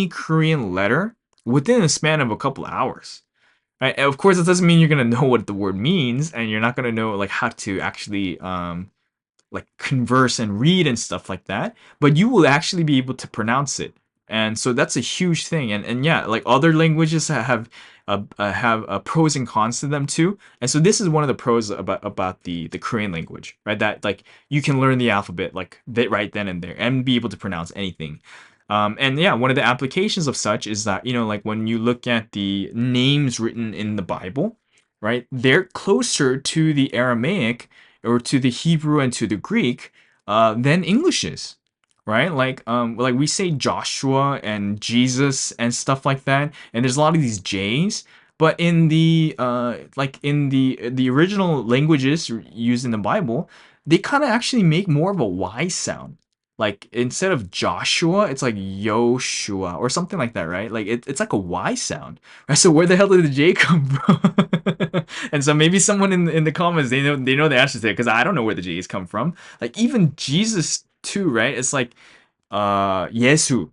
[SPEAKER 2] Korean letter within a span of a couple of hours. Right? And of course, it doesn't mean you're gonna know what the word means, and you're not gonna know like how to actually like converse and read and stuff like that, but you will actually be able to pronounce it. And so that's a huge thing. And yeah, like other languages have pros and cons to them too. And so this is one of the pros about the Korean language, right? That like you can learn the alphabet like right then and there and be able to pronounce anything. And yeah, one of the applications of such is that, like when you look at the names written in the Bible, right, they're closer to the Aramaic or to the Hebrew and to the Greek than English is, right? Like we say Joshua and Jesus and stuff like that, and there's a lot of these J's. But in the like in the original languages used in the Bible, they kind of actually make more of a Y sound. Like instead of Joshua, it's like Yoshua or something like that, right? Like it's like a Y sound, right? So where the hell did the J come from? And so maybe someone in the comments, they know the answer to it, because I don't know where the J's come from. Like even Jesus too, right? It's like Yesu,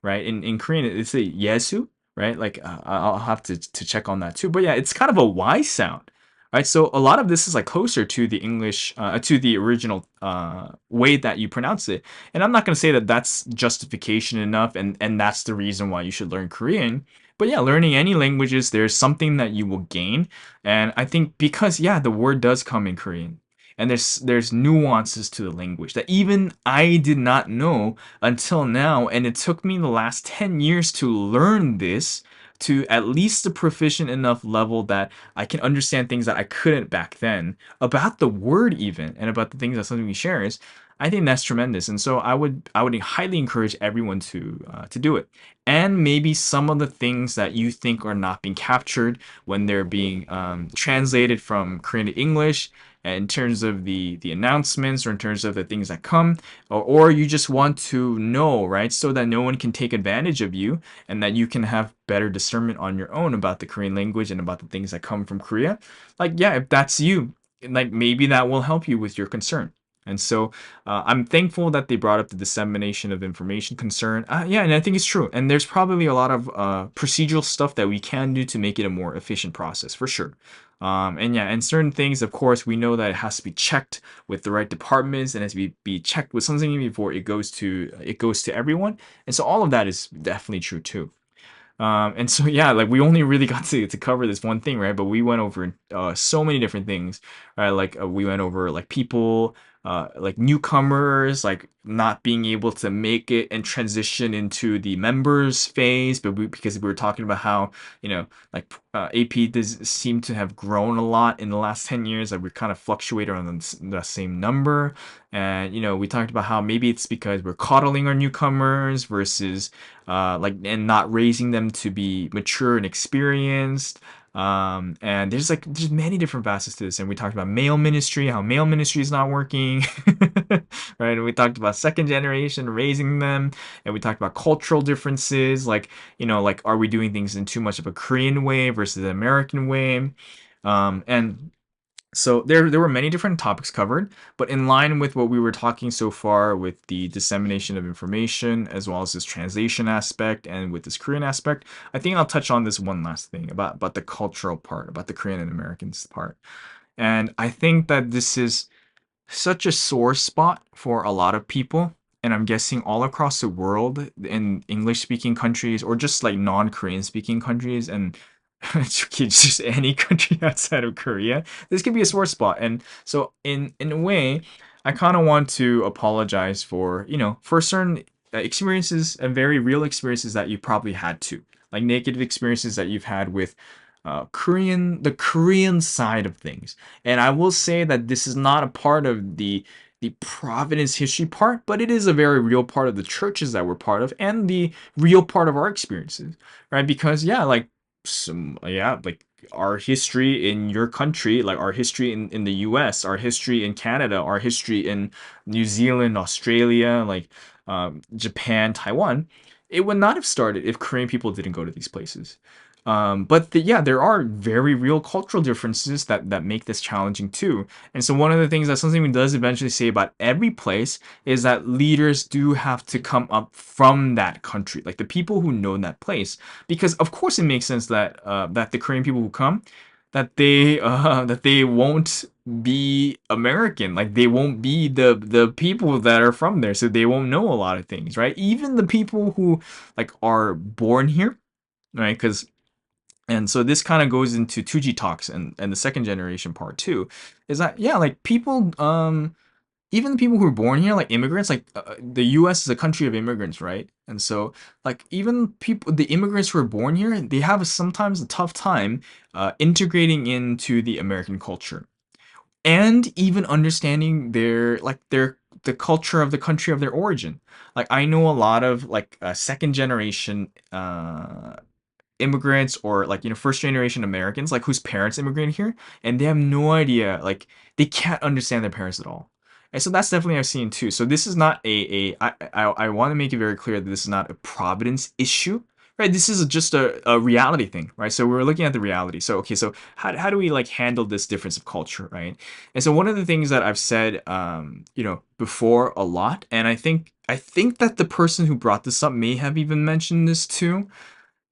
[SPEAKER 2] right? In Korean it's a Yesu, right? Like I'll have to check on that too. But yeah, it's kind of a Y sound, right? So a lot of this is like closer to the English, to the original way that you pronounce it. And I'm not going to say that that's justification enough, and that's the reason why you should learn Korean. But yeah, learning any languages, there's something that you will gain. And I think because yeah, the word does come in Korean. And there's nuances to the language that even I did not know until now, and it took me the last 10 years to learn this to at least a proficient enough level that I can understand things that I couldn't back then about the word even, and about the things that something we shares. I think that's tremendous, and so I would highly encourage everyone to do it. And maybe some of the things that you think are not being captured when they're being translated from Korean to English, in terms of the announcements, or in terms of the things that come, or you just want to know, right, so that no one can take advantage of you, and that you can have better discernment on your own about the Korean language and about the things that come from Korea. Like yeah, if that's you, like maybe that will help you with your concern. And so I'm thankful that they brought up the dissemination of information concern. Yeah, and I think it's true. And there's probably a lot of procedural stuff that we can do to make it a more efficient process, for sure. And yeah, and certain things, of course, we know that it has to be checked with the right departments, and has to be checked with something before it goes to everyone. And so all of that is definitely true too. And so yeah, like we only really got to cover this one thing, right? But we went over so many different things, right? Like we went over like people, like newcomers, like not being able to make it and transition into the members phase, but because we were talking about how like AP does seem to have grown a lot in the last 10 years, like we kind of fluctuated on the same number. And we talked about how maybe it's because we're coddling our newcomers versus like, and not raising them to be mature and experienced. And there's many different facets to this. And we talked about male ministry, how male ministry is not working, right? And we talked about second generation, raising them. And we talked about cultural differences, like, like, are we doing things in too much of a Korean way versus the American way? And so there were many different topics covered, but in line with what we were talking so far with the dissemination of information, as well as this translation aspect and with this Korean aspect, I think I'll touch on this one last thing about the cultural part, about the Korean and Americans part. And I think that this is such a sore spot for a lot of people. And I'm guessing all across the world in English speaking countries or just like non Korean speaking countries and just any country outside of Korea, this could be a sore spot. And so in a way, I kind of want to apologize for, for certain experiences and very real experiences that you probably had too. Like negative experiences that you've had with the Korean side of things. And I will say that this is not a part of the Providence history part, but it is a very real part of the churches that we're part of and the real part of our experiences, right? Because like our history in your country, like our history in the US, our history in Canada, our history in New Zealand, Australia, like Japan, Taiwan, it would not have started if Korean people didn't go to these places. But there are very real cultural differences that make this challenging too. And so one of the things that something does eventually say about every place is that leaders do have to come up from that country, like the people who know that place, because of course it makes sense that that the Korean people who come, that they won't be American, like they won't be the people that are from there, so they won't know a lot of things, right? Even the people who like are born here, right? And so this kind of goes into 2G talks and the second generation part too, is that like people, even the people who are born here, like immigrants, like the U.S. is a country of immigrants, right? And so like even the immigrants who are born here, they have sometimes a tough time integrating into the American culture and even understanding the culture of the country of their origin. Like I know a lot of like second generation immigrants or like first generation Americans like whose parents immigrated here and they have no idea, like they can't understand their parents at all. And so that's definitely I've seen too. So this is not I want to make it very clear that this is not a Providence issue, right? This is just a reality thing, right? So we're looking at the reality. So okay, so how do we like handle this difference of culture, right? And so one of the things that I've said before a lot, and I think that the person who brought this up may have even mentioned this too,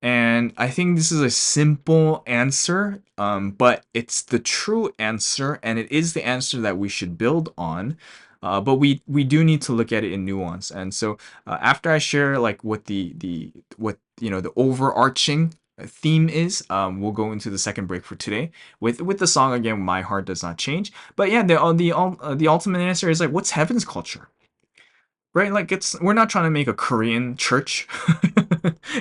[SPEAKER 2] and I think this is a simple answer, but it's the true answer, and it is the answer that we should build on. But we do need to look at it in nuance. And so after I share like what the overarching theme is, we'll go into the second break for today with the song again. My heart does not change. But yeah, the ultimate answer is like, what's heaven's culture? Right, like we're not trying to make a Korean church,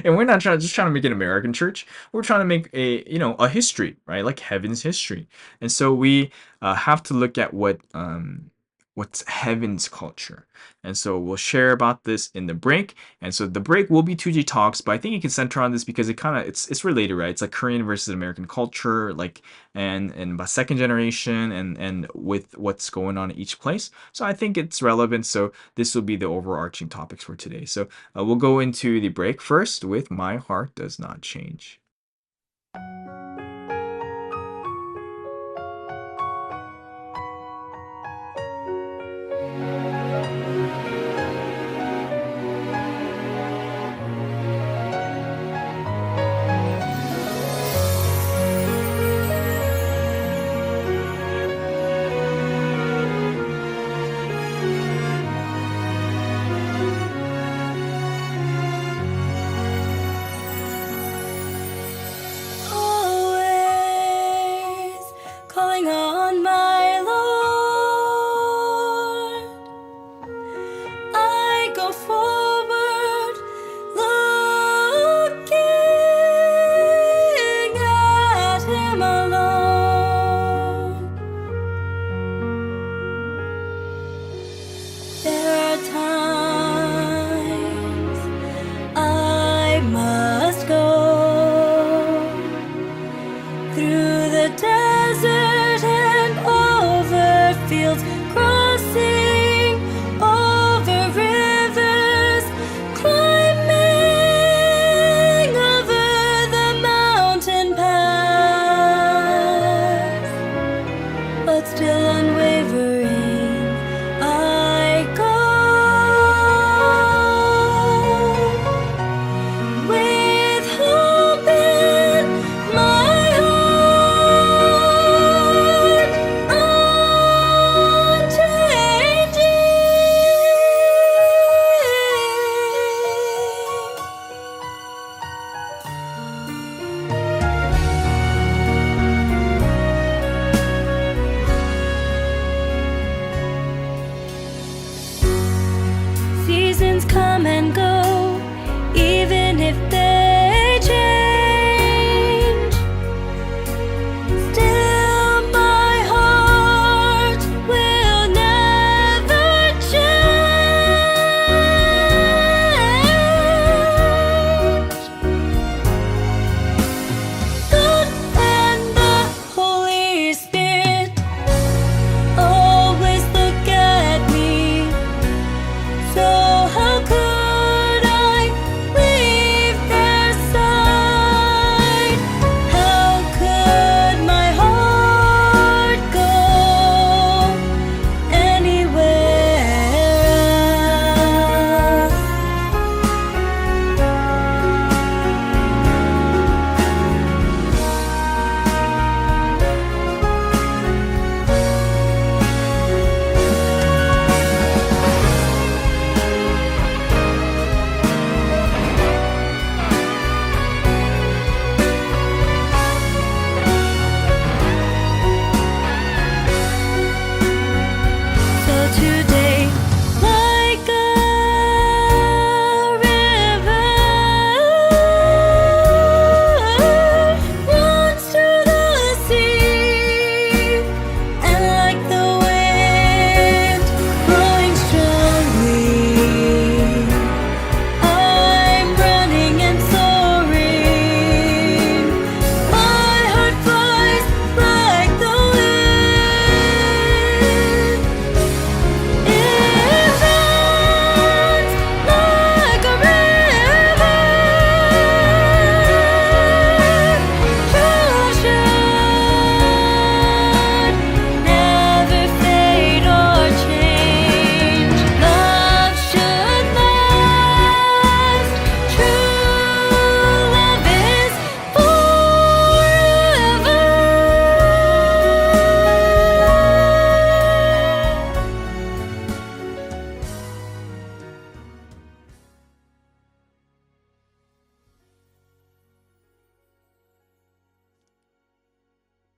[SPEAKER 2] and we're not trying to make an American church. We're trying to make a history, right? Like heaven's history. And so we have to look at what's heaven's culture. And so we'll share about this in the break. And so the break will be 2G talks, but I think it can center on this because it's related, right? It's like Korean versus American culture, like and about second generation and with what's going on in each place. So I think it's relevant. So this will be the overarching topics for today. So we'll go into the break first with My Heart Does Not Change.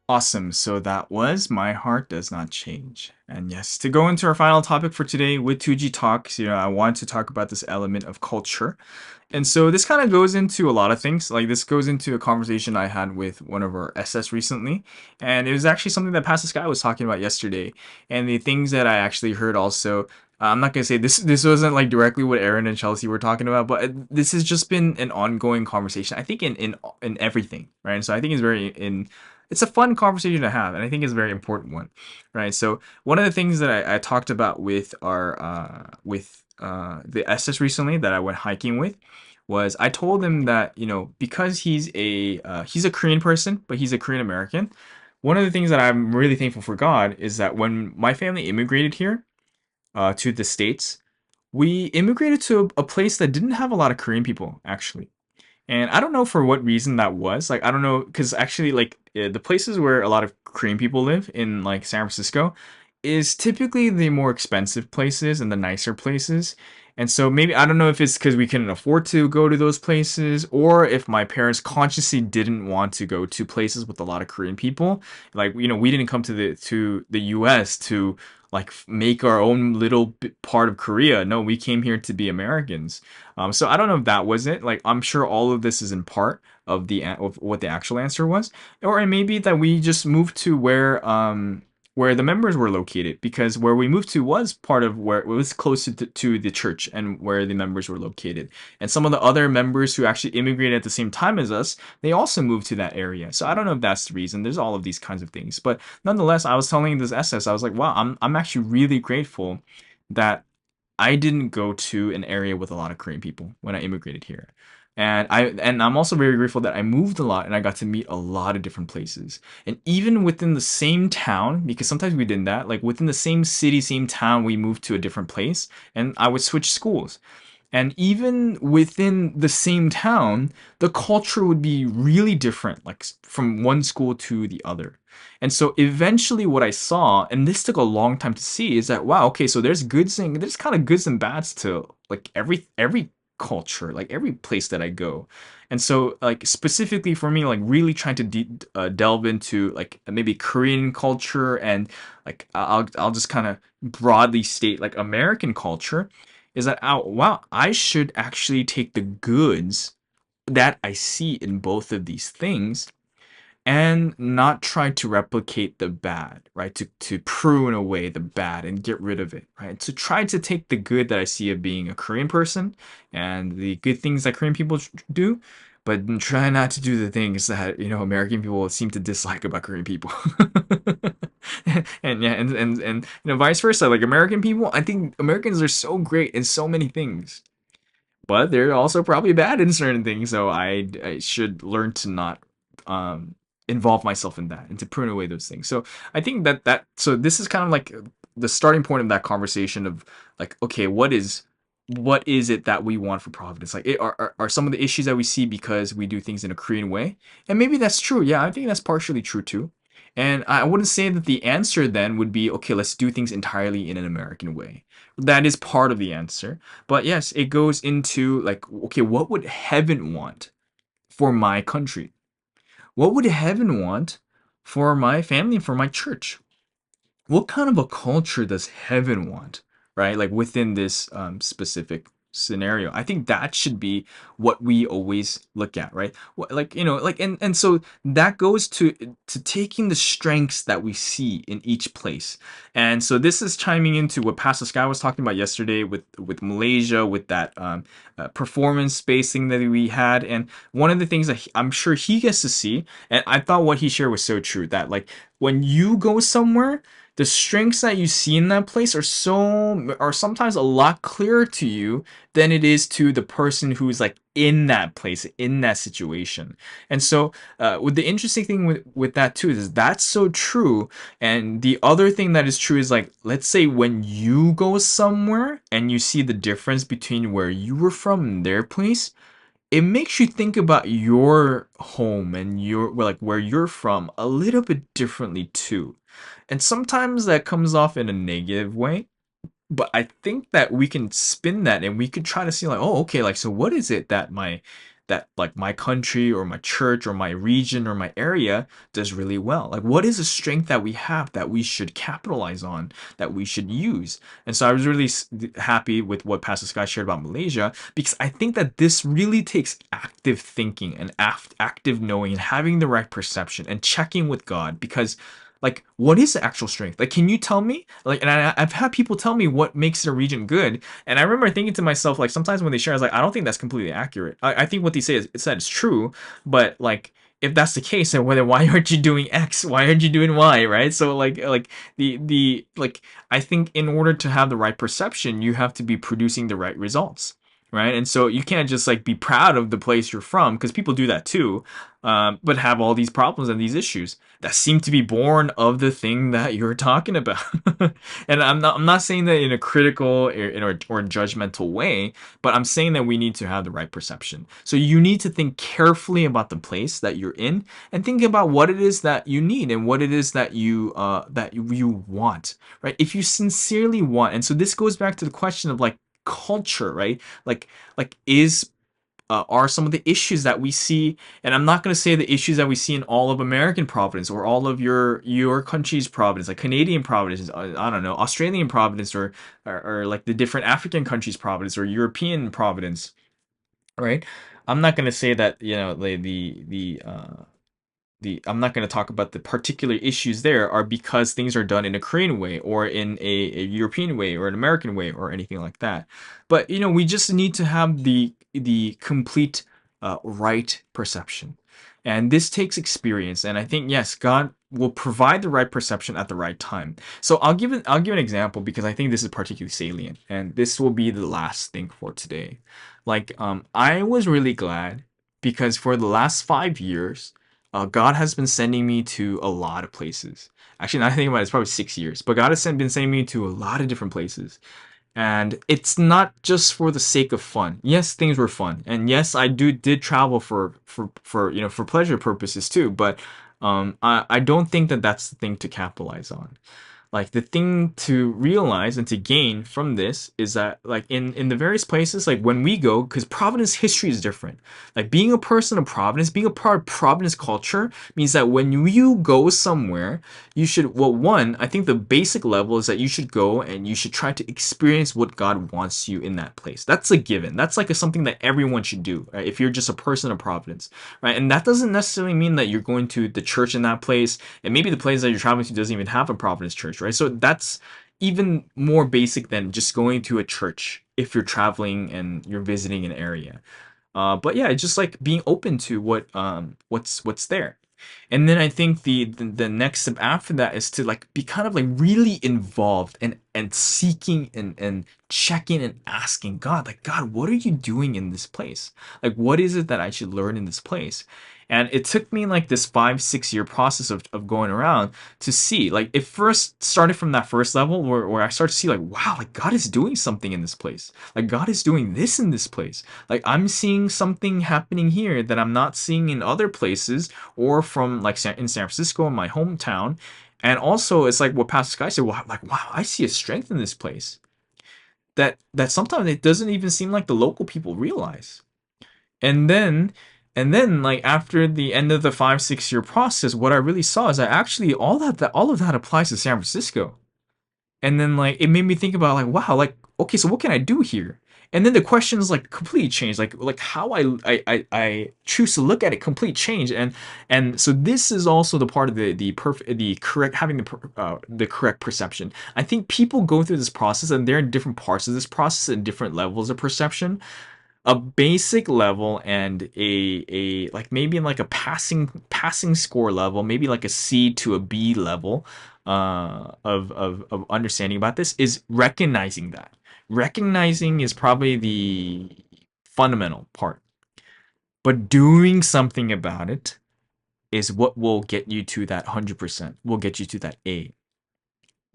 [SPEAKER 2] Awesome. So that was My Heart Does Not Change. And yes, to go into our final topic for today with 2G Talks, I want to talk about this element of culture. And so this kind of goes into a lot of things. Like this goes into a conversation I had with one of our SS recently. And it was actually something that Pastor Sky was talking about yesterday. And the things that I actually heard also, I'm not gonna say this wasn't like directly what Aaron and Chelsea were talking about, but this has just been an ongoing conversation. I think in everything, right? And so I think it's a fun conversation to have, and I think it's a very important one, right? So one of the things that I talked about with our the SS recently that I went hiking with was I told him that because he's a Korean person, but he's a Korean American. One of the things that I'm really thankful for God is that when my family immigrated here to the States, we immigrated to a place that didn't have a lot of Korean people actually. And I don't know for what reason that was. Like, I don't know, because actually, like, the places where a lot of Korean people live in, like, San Francisco, is typically the more expensive places and the nicer places. And so maybe, I don't know if it's because we couldn't afford to go to those places, or if my parents consciously didn't want to go to places with a lot of Korean people. Like, we didn't come to the US to, like, make our own little part of Korea. No, we came here to be Americans. So I don't know if that was it. Like I'm sure all of this is in part of what the actual answer was, or it may be that we just moved to where the members were located because where we moved to was part of where it was close to the church and where the members were located. And some of the other members who actually immigrated at the same time as us, they also moved to that area. So I don't know if that's the reason. There's all of these kinds of things, but nonetheless, I was telling this SS, I was like, wow, I'm actually really grateful that I didn't go to an area with a lot of Korean people when I immigrated here. And I'm also very grateful that I moved a lot and I got to meet a lot of different places. And even within the same town, because sometimes we did that, like within the same city, same town, we moved to a different place and I would switch schools. And even within the same town, the culture would be really different, like from one school to the other. And so eventually what I saw, and this took a long time to see, is that wow, okay, so there's kind of goods and bads to like every culture, like every place that I go. And so like specifically for me, like really trying to delve into like maybe Korean culture and like I'll just kind of broadly state like American culture is that oh wow, I should actually take the goods that I see in both of these things and not try to replicate the bad, right? To prune away the bad and get rid of it, right? To try to take the good that I see of being a Korean person and the good things that Korean people do, but try not to do the things that American people seem to dislike about Korean people. And yeah, and vice versa. Like American people, I think Americans are so great in so many things, but they're also probably bad in certain things. So I should learn to not um, involve myself in that and to prune away those things. So I think so this is kind of like the starting point of that conversation of like, okay, what is it that we want for Providence? Like, are some of the issues that we see because we do things in a Korean way? And maybe that's true. Yeah, I think that's partially true too. And I wouldn't say that the answer then would be, okay, let's do things entirely in an American way. That is part of the answer. But yes, it goes into like, okay, what would heaven want for my country? What would heaven want for my family, for my church? What kind of a culture does heaven want, right? Like within this specific scenario. I think that should be what we always look at, right? Like like and so that goes to taking the strengths that we see in each place. And so this is chiming into what Pastor Sky was talking about yesterday with Malaysia, with that performance spacing that we had. And one of the things that I'm sure he gets to see, and I thought what he shared was so true, that like when you go somewhere, the strengths that you see in that place are sometimes a lot clearer to you than it is to the person who's like in that place, in that situation. And so with the interesting thing with that too is that's so true. And the other thing that is true is like, let's say when you go somewhere and you see the difference between where you were from and their place, it makes you think about your home and your well, like where you're from a little bit differently too. And sometimes that comes off in a negative way, but I think that we can spin that and we could try to see like, oh, okay, like so what is it that that like my country or my church or my region or my area does really well? Like, what is a strength that we have that we should capitalize on, that we should use? And so I was really happy with what Pastor Sky shared about Malaysia, because I think that this really takes active thinking and active knowing and having the right perception and checking with God. Because like, what is the actual strength? Like, can you tell me? Like, and I've had people tell me what makes a region good, and I remember thinking to myself, like, sometimes when they share, I was like, I don't think that's completely accurate. I think what they say is said is true, but like, if that's the case, then why aren't you doing X? Why aren't you doing Y? Right? So like the like, I think in order to have the right perception, you have to be producing the right results. Right. And so you can't just like be proud of the place you're from, because people do that too, but have all these problems and these issues that seem to be born of the thing that you're talking about. And I'm not saying that in a critical or judgmental way, but I'm saying that we need to have the right perception. So you need to think carefully about the place that you're in and think about what it is that you need and what it is that you want, right? If you sincerely want, and so this goes back to the question of like culture, right? Like is are some of the issues that we see, and I'm not going to say the issues that we see in all of American Providence or all of your country's Providence, like Canadian Providence, I don't know, Australian Providence, or like the different African countries' Providence or European Providence, right? I'm not going to say that, the I'm not going to talk about the particular issues there are because things are done in a Korean way or in a European way or an American way or anything like that. But we just need to have the complete right perception. And this takes experience. And I think, yes, God will provide the right perception at the right time. So I'll give an example, because I think this is particularly salient. And this will be the last thing for today. Like, I was really glad because for the last 5 years, God has been sending me to a lot of places. Actually, now I think about it, it's probably 6 years. But God has been sending me to a lot of different places. And it's not just for the sake of fun. Yes, things were fun. And yes, I did travel for pleasure purposes too. But I don't think that that's the thing to capitalize on. Like, the thing to realize and to gain from this is that, like, in the various places, like when we go, because Providence history is different. Like, being a person of Providence, being a part of Providence culture means that when you go somewhere, you should, well, one, I think the basic level is that you should go and you should try to experience what God wants you in that place. That's a given. That's like something that everyone should do, right? If you're just a person of Providence, right? And that doesn't necessarily mean that you're going to the church in that place, and maybe the place that you're traveling to doesn't even have a Providence church, right? So that's even more basic than just going to a church if you're traveling and you're visiting an area. But yeah, it's just like being open to what's there. And then I think the next step after that is to like be kind of like really involved and seeking and checking and asking God, like, God, what are you doing in this place? Like, what is it that I should learn in this place? And it took me like this 5-6 year process of going around to see, like, it first started from that first level where I started to see, like, wow, like God is doing something in this place. Like, God is doing this in this place. Like, I'm seeing something happening here that I'm not seeing in other places, or from like in San Francisco, in my hometown. And also, it's like what Pastor Sky said, well, like, wow, I see a strength in this place that sometimes it doesn't even seem like the local people realize. And then like after the end of the 5-6 year process, what I really saw is that actually all of that applies to San Francisco. And then like it made me think about, like, wow, like, okay, so what can I do here? And then the questions like completely changed, like how I choose to look at it complete change. And so this is also the part of the correct, having the correct perception. I think people go through this process and they're in different parts of this process and different levels of perception. A basic level and a like maybe in like a passing score level, maybe like a C to a B level of understanding about this is recognizing that. Recognizing is probably the fundamental part, but doing something about it is what will get you to that 100%, will get you to that A.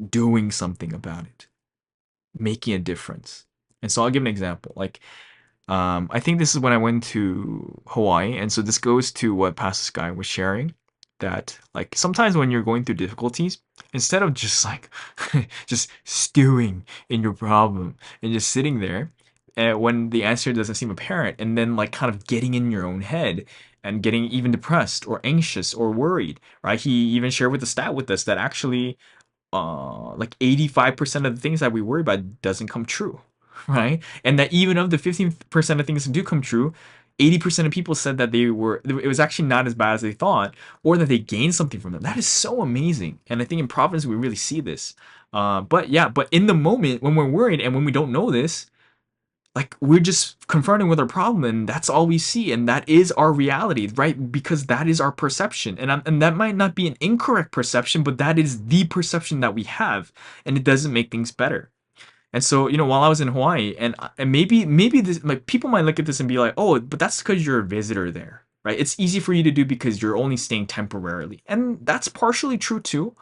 [SPEAKER 2] Doing something about it, making a difference. And so I'll give an example. Like, I think this is when I went to Hawaii, and so this goes to what Pastor Sky was sharing. That like sometimes when you're going through difficulties, instead of just like just stewing in your problem and just sitting there, when the answer doesn't seem apparent, and then like kind of getting in your own head and getting even depressed or anxious or worried, right? He even shared with the stat with us that actually like 85% of the things that we worry about doesn't come true, right? And that even of the 15% of things that do come true, 80% of people said that it was actually not as bad as they thought, or that they gained something from them. That is so amazing. And I think in Providence we really see this. But yeah, but in the moment when we're worried and when we don't know this, like we're just confronting with our problem, and that's all we see, and that is our reality, right? Because that is our perception, and that might not be an incorrect perception, but that is the perception that we have, and it doesn't make things better. And so, while I was in Hawaii, and maybe this, like, people might look at this and be like, oh, but that's because you're a visitor there, right? It's easy for you to do because you're only staying temporarily, and that's partially true too.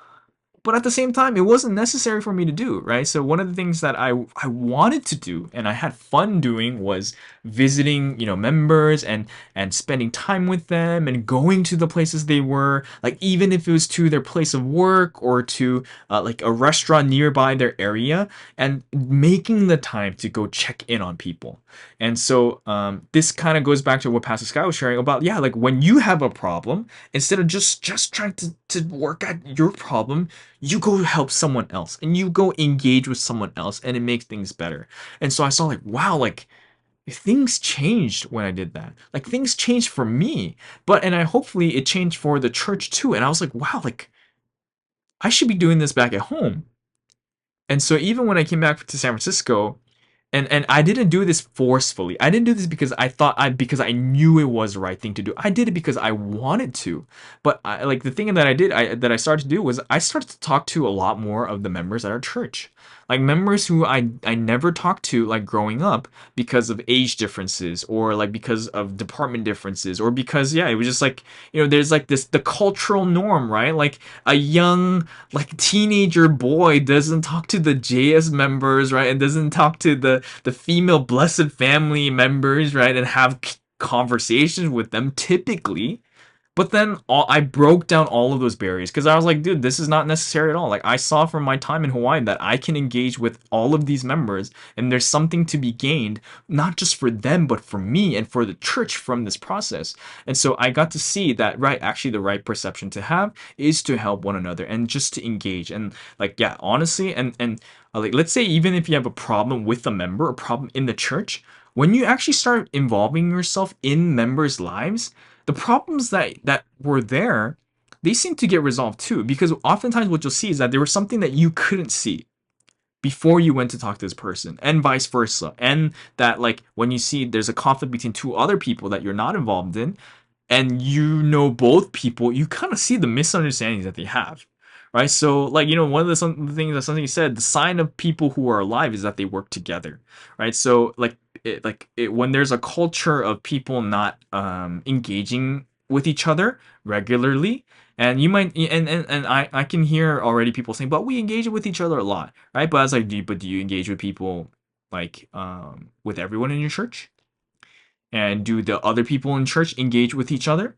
[SPEAKER 2] But at the same time, it wasn't necessary for me to do, right? So one of the things that I wanted to do and I had fun doing was visiting, members, and spending time with them and going to the places they were, like even if it was to their place of work or to like a restaurant nearby their area, and making the time to go check in on people. And so this kind of goes back to what Pastor Sky was sharing about, yeah, like when you have a problem, instead of just trying to work at your problem, you go help someone else and you go engage with someone else, and it makes things better. And so I saw like, wow, like things changed when I did that. Like things changed for me, and I hopefully it changed for the church too. And I was like, wow, like I should be doing this back at home. And so even when I came back to San Francisco, and I didn't do this forcefully. I didn't do this because because I knew it was the right thing to do. I did it because I wanted to. But like the thing that I started to do was I started to talk to a lot more of the members at our church. Like members who I never talked to like growing up because of age differences, or like because of department differences, or because yeah, it was just like, there's like the cultural norm, right? Like a young like teenager boy doesn't talk to the JS members, right? And doesn't talk to the female blessed family members, right? And have conversations with them typically. But then I broke down all of those barriers because I was like, dude, this is not necessary at all. Like I saw from my time in Hawaii that I can engage with all of these members, and there's something to be gained, not just for them, but for me and for the church from this process. And so I got to see that, right, actually the right perception to have is to help one another and just to engage. And like, yeah, honestly, and like, let's say even if you have a problem with a member, a problem in the church, when you actually start involving yourself in members' lives, the problems that were there, they seem to get resolved too, because oftentimes what you'll see is that there was something that you couldn't see before you went to talk to this person, and vice versa. And that like when you see there's a conflict between two other people that you're not involved in, and both people, you kind of see the misunderstandings that they have, right? So like, one of the things that something said, the sign of people who are alive is that they work together, right? So like when there's a culture of people not engaging with each other regularly, and you might and I can hear already people saying, but we engage with each other a lot, right? But I was like, do you engage with people like with everyone in your church? And do the other people in church engage with each other?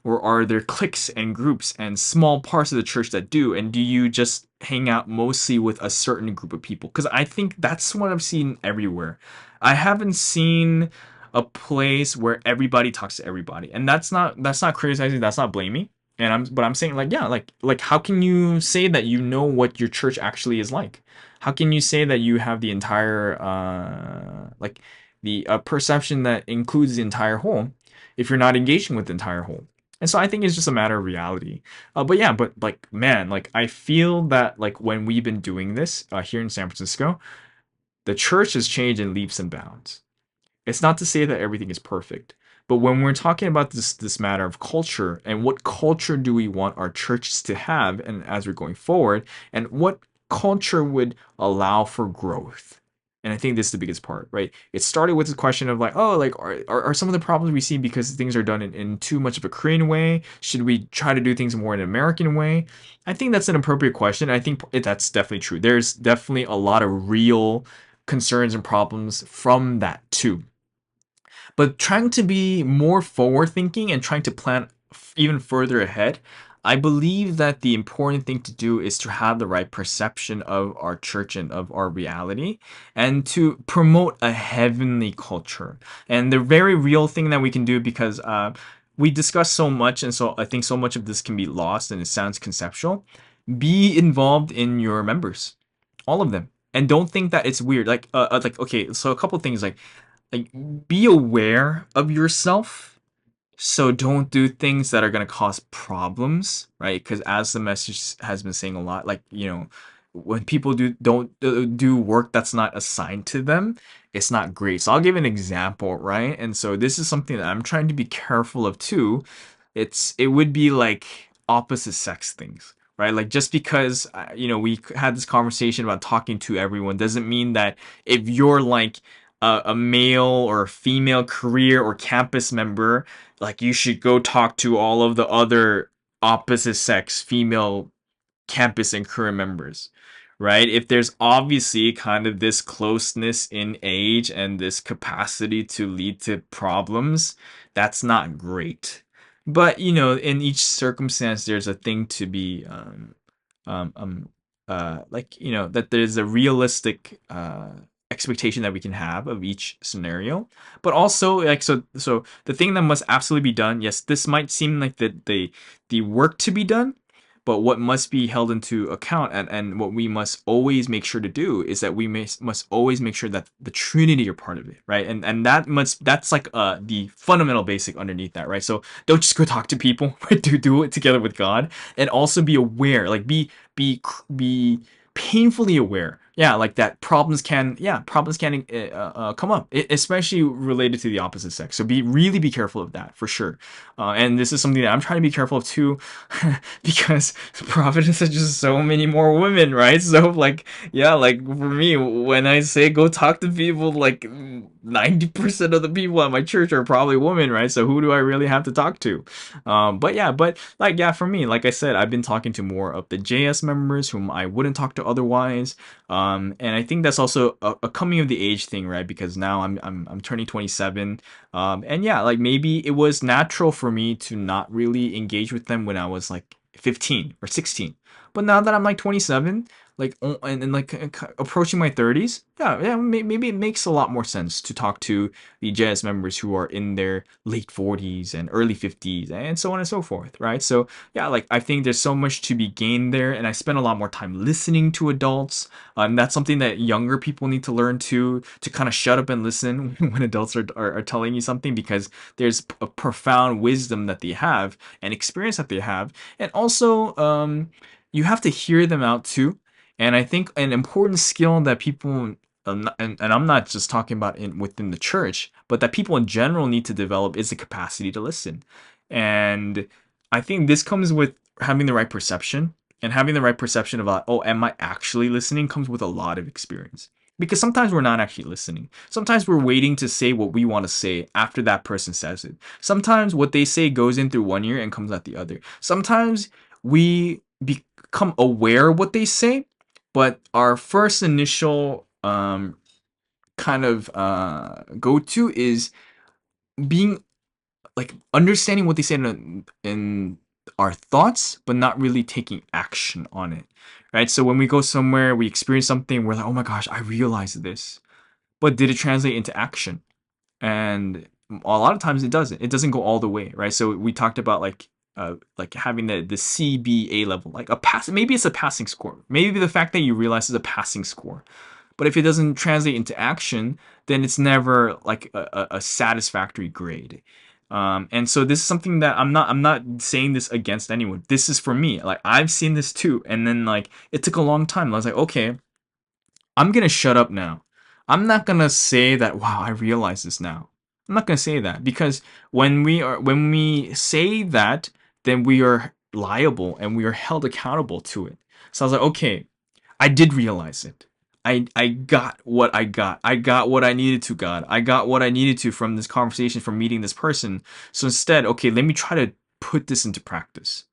[SPEAKER 2] Or are there cliques and groups and small parts of the church that do? And do you just hang out mostly with a certain group of people? Because I think that's what I've seen everywhere. I haven't seen a place where everybody talks to everybody. And that's not criticizing, that's not blaming. But I'm saying like, yeah, like how can you say that you know what your church actually is like? How can you say that you have the entire like the perception that includes the entire whole if you're not engaging with the entire whole? And so I think it's just a matter of reality. But yeah, but like, man, like I feel that like when we've been doing this here in San Francisco, the church has changed in leaps and bounds. It's not to say that everything is perfect, but when we're talking about this matter of culture, and what culture do we want our churches to have, and as we're going forward, and what culture would allow for growth. And I think this is the biggest part, right? It started with the question of like, oh, like are some of the problems we see because things are done in too much of a Korean way? Should we try to do things more in an American way? I think that's an appropriate question. I think that's definitely true. There's definitely a lot of real concerns and problems from that too. But trying to be more forward thinking and trying to plan even further ahead, I believe that the important thing to do is to have the right perception of our church and of our reality, and to promote a heavenly culture. And the very real thing that we can do, because we discuss so much, and so I think so much of this can be lost and it sounds conceptual. Be involved in your members, all of them, and don't think that it's weird. Like okay, so a couple things like be aware of yourself, so don't do things that are going to cause problems, right? Because as the message has been saying a lot, like, when people don't do work that's not assigned to them, it's not great. So I'll give an example, right? And so this is something that I'm trying to be careful of too. It would be like opposite sex things, right? Like, just because we had this conversation about talking to everyone doesn't mean that if you're like a male or female career or campus member, like, you should go talk to all of the other opposite sex female campus and career members, right? If there's obviously kind of this closeness in age and this capacity to lead to problems, that's not great. But in each circumstance, there's a thing to be um, um like, that there's a realistic expectation that we can have of each scenario. But also, like, so the thing that must absolutely be done, yes, this might seem like the work to be done, but what must be held into account, and what we must always make sure to do, is that we must always make sure that the Trinity are part of it, right? And that's like the fundamental basic underneath that, right? So don't just go talk to people, right? Do it together with God, and also be aware, like, be painfully aware, yeah, like that problems can come up, especially related to the opposite sex. So be careful of that, for sure. And this is something that I'm trying to be careful of too, because Providence has just so many more women, right? So, like, yeah, like, for me, when I say go talk to people, like, 90% of the people at my church are probably women, right? So who do I really have to talk to? But like, yeah, for me, like I said, I've been talking to more of the JS members whom I wouldn't talk to otherwise. And I think that's also a coming of the age thing, right? Because now I'm turning 27. And yeah, like, maybe it was natural for me to not really engage with them when I was like 15 or 16. But now that I'm like 27, like, and like approaching my 30s, yeah, maybe it makes a lot more sense to talk to the JS members who are in their late 40s and early 50s and so on and so forth, right? So yeah, like, I think there's so much to be gained there, and I spend a lot more time listening to adults. That's something that younger people need to learn to kind of shut up and listen when adults are telling you something, because there's a profound wisdom that they have and experience that they have. And also, you have to hear them out too. And I think an important skill that people, and I'm not just talking about within the church, but that people in general need to develop, is the capacity to listen. And I think this comes with having the right perception, and having the right perception about, oh, am I actually listening, comes with a lot of experience. Because sometimes we're not actually listening. Sometimes we're waiting to say what we want to say after that person says it. Sometimes what they say goes in through one ear and comes out the other. Sometimes we become aware of what they say, but our first initial kind of go to is being, like, understanding what they say in our thoughts, but not really taking action on it, right? So when we go somewhere, we experience something, we're like, oh my gosh, I realized this, but did it translate into action? And a lot of times it doesn't go all the way, right? So we talked about, like having the CBA level, like a pass, maybe it's a passing score, maybe the fact that you realize is a passing score, but if it doesn't translate into action, then it's never like a satisfactory grade. And so this is something that I'm not saying this against anyone. This is for me. Like, I've seen this too, and then, like, it took a long time. I was like, okay, I'm gonna shut up now. I'm not gonna say that, wow, I realize this now. I'm not gonna say that, because when we say that, then we are liable and we are held accountable to it. So I was like, okay, I did realize it. I got what I got. I got what I needed to, God. I got what I needed to from this conversation, from meeting this person. So instead, okay, let me try to put this into practice.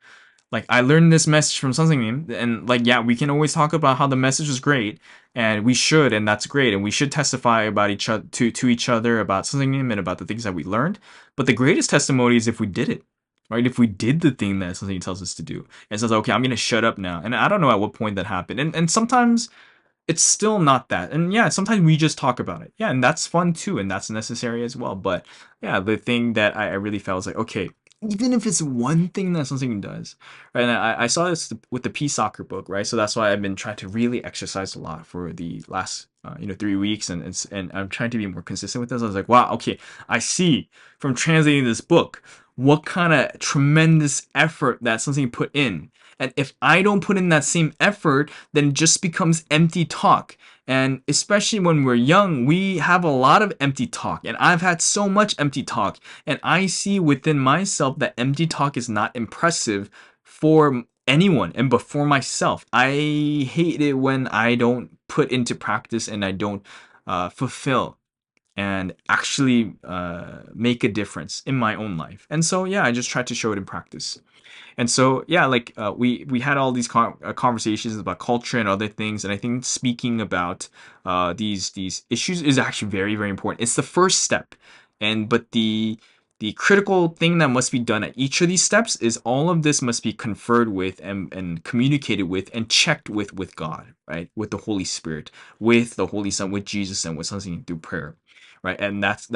[SPEAKER 2] Like, I learned this message from something, and, like, yeah, we can always talk about how the message was great, and we should, and that's great, and we should testify about each other to each other about something and about the things that we learned. But the greatest testimony is if we did it. right? If we did the thing that something tells us to do, and says, okay, I'm gonna shut up now. And I don't know at what point that happened. And sometimes it's still not that. And yeah, sometimes we just talk about it. Yeah, and that's fun too, and that's necessary as well. But yeah, the thing that I really felt was like, okay, even if it's one thing that something does, right? And I saw this with the Peace Soccer book, right? So that's why I've been trying to really exercise a lot for the last 3 weeks, and I'm trying to be more consistent with this. I was like, wow, okay, I see from translating this book what kind of tremendous effort that something put in. And if I don't put in that same effort, then it just becomes empty talk. And especially when we're young, we have a lot of empty talk. And I've had so much empty talk. And I see within myself that empty talk is not impressive for anyone and but for myself. I hate it when I don't put into practice and I don't fulfill and actually make a difference in my own life. And so, yeah, I just try to show it in practice. And so, yeah, like we had all these conversations about culture and other things, and I think speaking about these issues is actually very very important. It's the first step, and but the critical thing that must be done at each of these steps is all of this must be conferred with and communicated with and checked with God, right? With the Holy Spirit, with the Holy Son, with Jesus, and with something through prayer, right? And that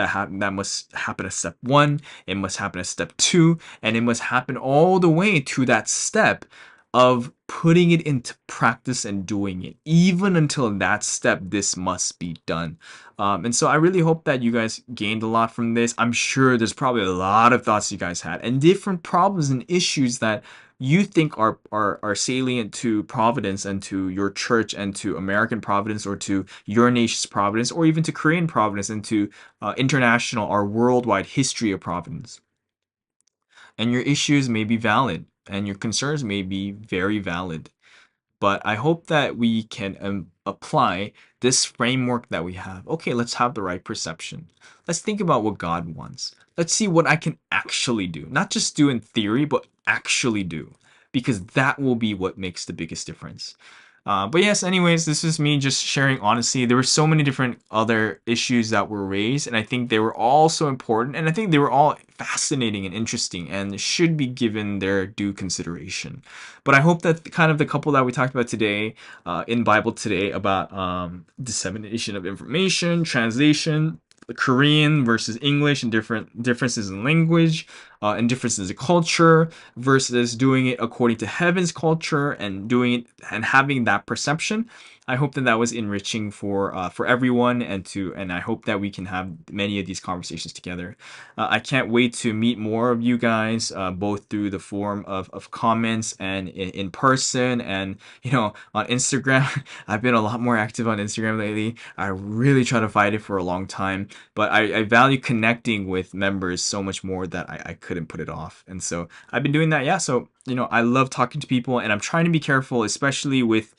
[SPEAKER 2] must happen at step one. It must happen at step two, and it must happen all the way to that step of putting it into practice and doing it. Even until that step, this must be done. And so I really hope that you guys gained a lot from this. I'm sure there's probably a lot of thoughts you guys had and different problems and issues that you think are salient to Providence and to your church and to American Providence or to your nation's Providence or even to Korean Providence and to international or worldwide history of Providence. And your issues may be valid and your concerns may be very valid. But I hope that we can apply this framework that we have. Okay, let's have the right perception. Let's think about what God wants. Let's see what I can actually do. Not just do in theory, but actually do. Because that will be what makes the biggest difference. But yes, anyways, this is me just sharing honesty. There were so many different other issues that were raised, and I think they were all so important, and I think they were all fascinating and interesting and should be given their due consideration. But I hope that kind of the couple that we talked about today in Bible today about dissemination of information, translation, Korean versus English and different differences in language and differences in culture versus doing it according to heaven's culture and doing it and having that perception. I hope that that was enriching for everyone and I hope that we can have many of these conversations together. I can't wait to meet more of you guys both through the form of comments and in person and on Instagram. I've been a lot more active on Instagram lately. I really try to fight it for a long time, but I value connecting with members so much more that I couldn't put it off. And so I've been doing that. Yeah. So, I love talking to people and I'm trying to be careful, especially with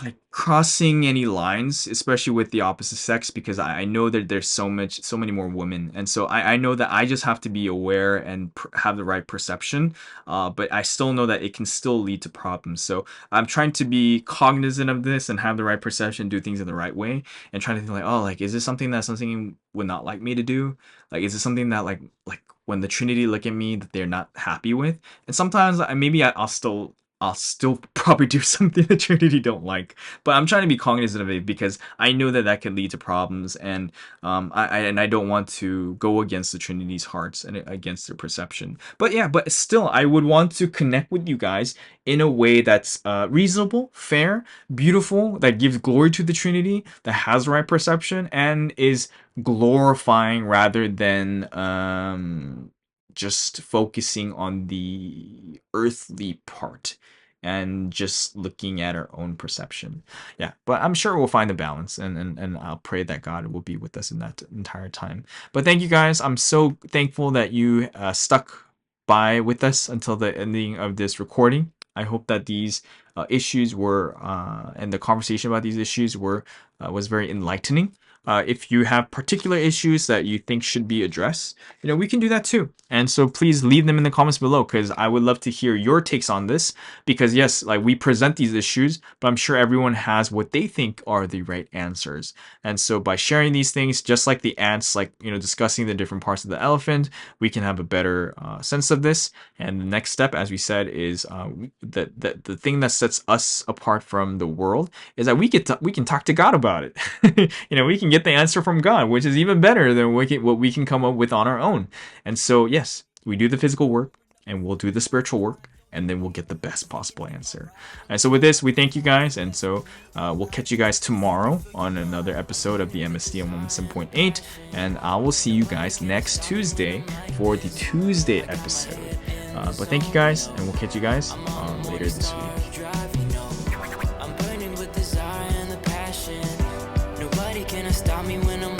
[SPEAKER 2] like crossing any lines, especially with the opposite sex, because I know that there's so many more women, and so I know that I just have to be aware and have the right perception. But I still know that it can still lead to problems. So I'm trying to be cognizant of this and have the right perception, do things in the right way, and trying to think like, oh, like is this something that something would not like me to do? Like, is it something that like when the Trinity look at me that they're not happy with? And sometimes maybe I'll still probably do something the Trinity don't like, but I'm trying to be cognizant of it because I know that that could lead to problems, and I don't want to go against the Trinity's hearts and against their perception. But yeah, but still, I would want to connect with you guys in a way that's reasonable, fair, beautiful, that gives glory to the Trinity, that has the right perception, and is glorifying rather than just focusing on the earthly part and just looking at our own perception. Yeah, but I'm sure we'll find a balance, and I'll pray that God will be with us in that entire time. But thank you guys. I'm so thankful that you stuck by with us until the ending of this recording. I hope that these issues were and the conversation about these issues were was very enlightening. if you have particular issues that you think should be addressed, we can do that too. And so please leave them in the comments below, because I would love to hear your takes on this. Because yes, like, we present these issues, but I'm sure everyone has what they think are the right answers. And so by sharing these things, just like the ants, like, discussing the different parts of the elephant, we can have a better sense of this. And the next step, as we said, is that the thing that sets us apart from the world is that we can talk to God about it. We can get the answer from God, which is even better than what we can come up with on our own. And so yes, we do the physical work and we'll do the spiritual work, and then we'll get the best possible answer. And so with this, we thank you guys, and so we'll catch you guys tomorrow on another episode of the MSD on 107.8, and I will see you guys next Tuesday for the Tuesday episode. But thank you guys, and we'll catch you guys later this week.
[SPEAKER 1] I'm burning with desire and the passion. Nobody can stop me when I'm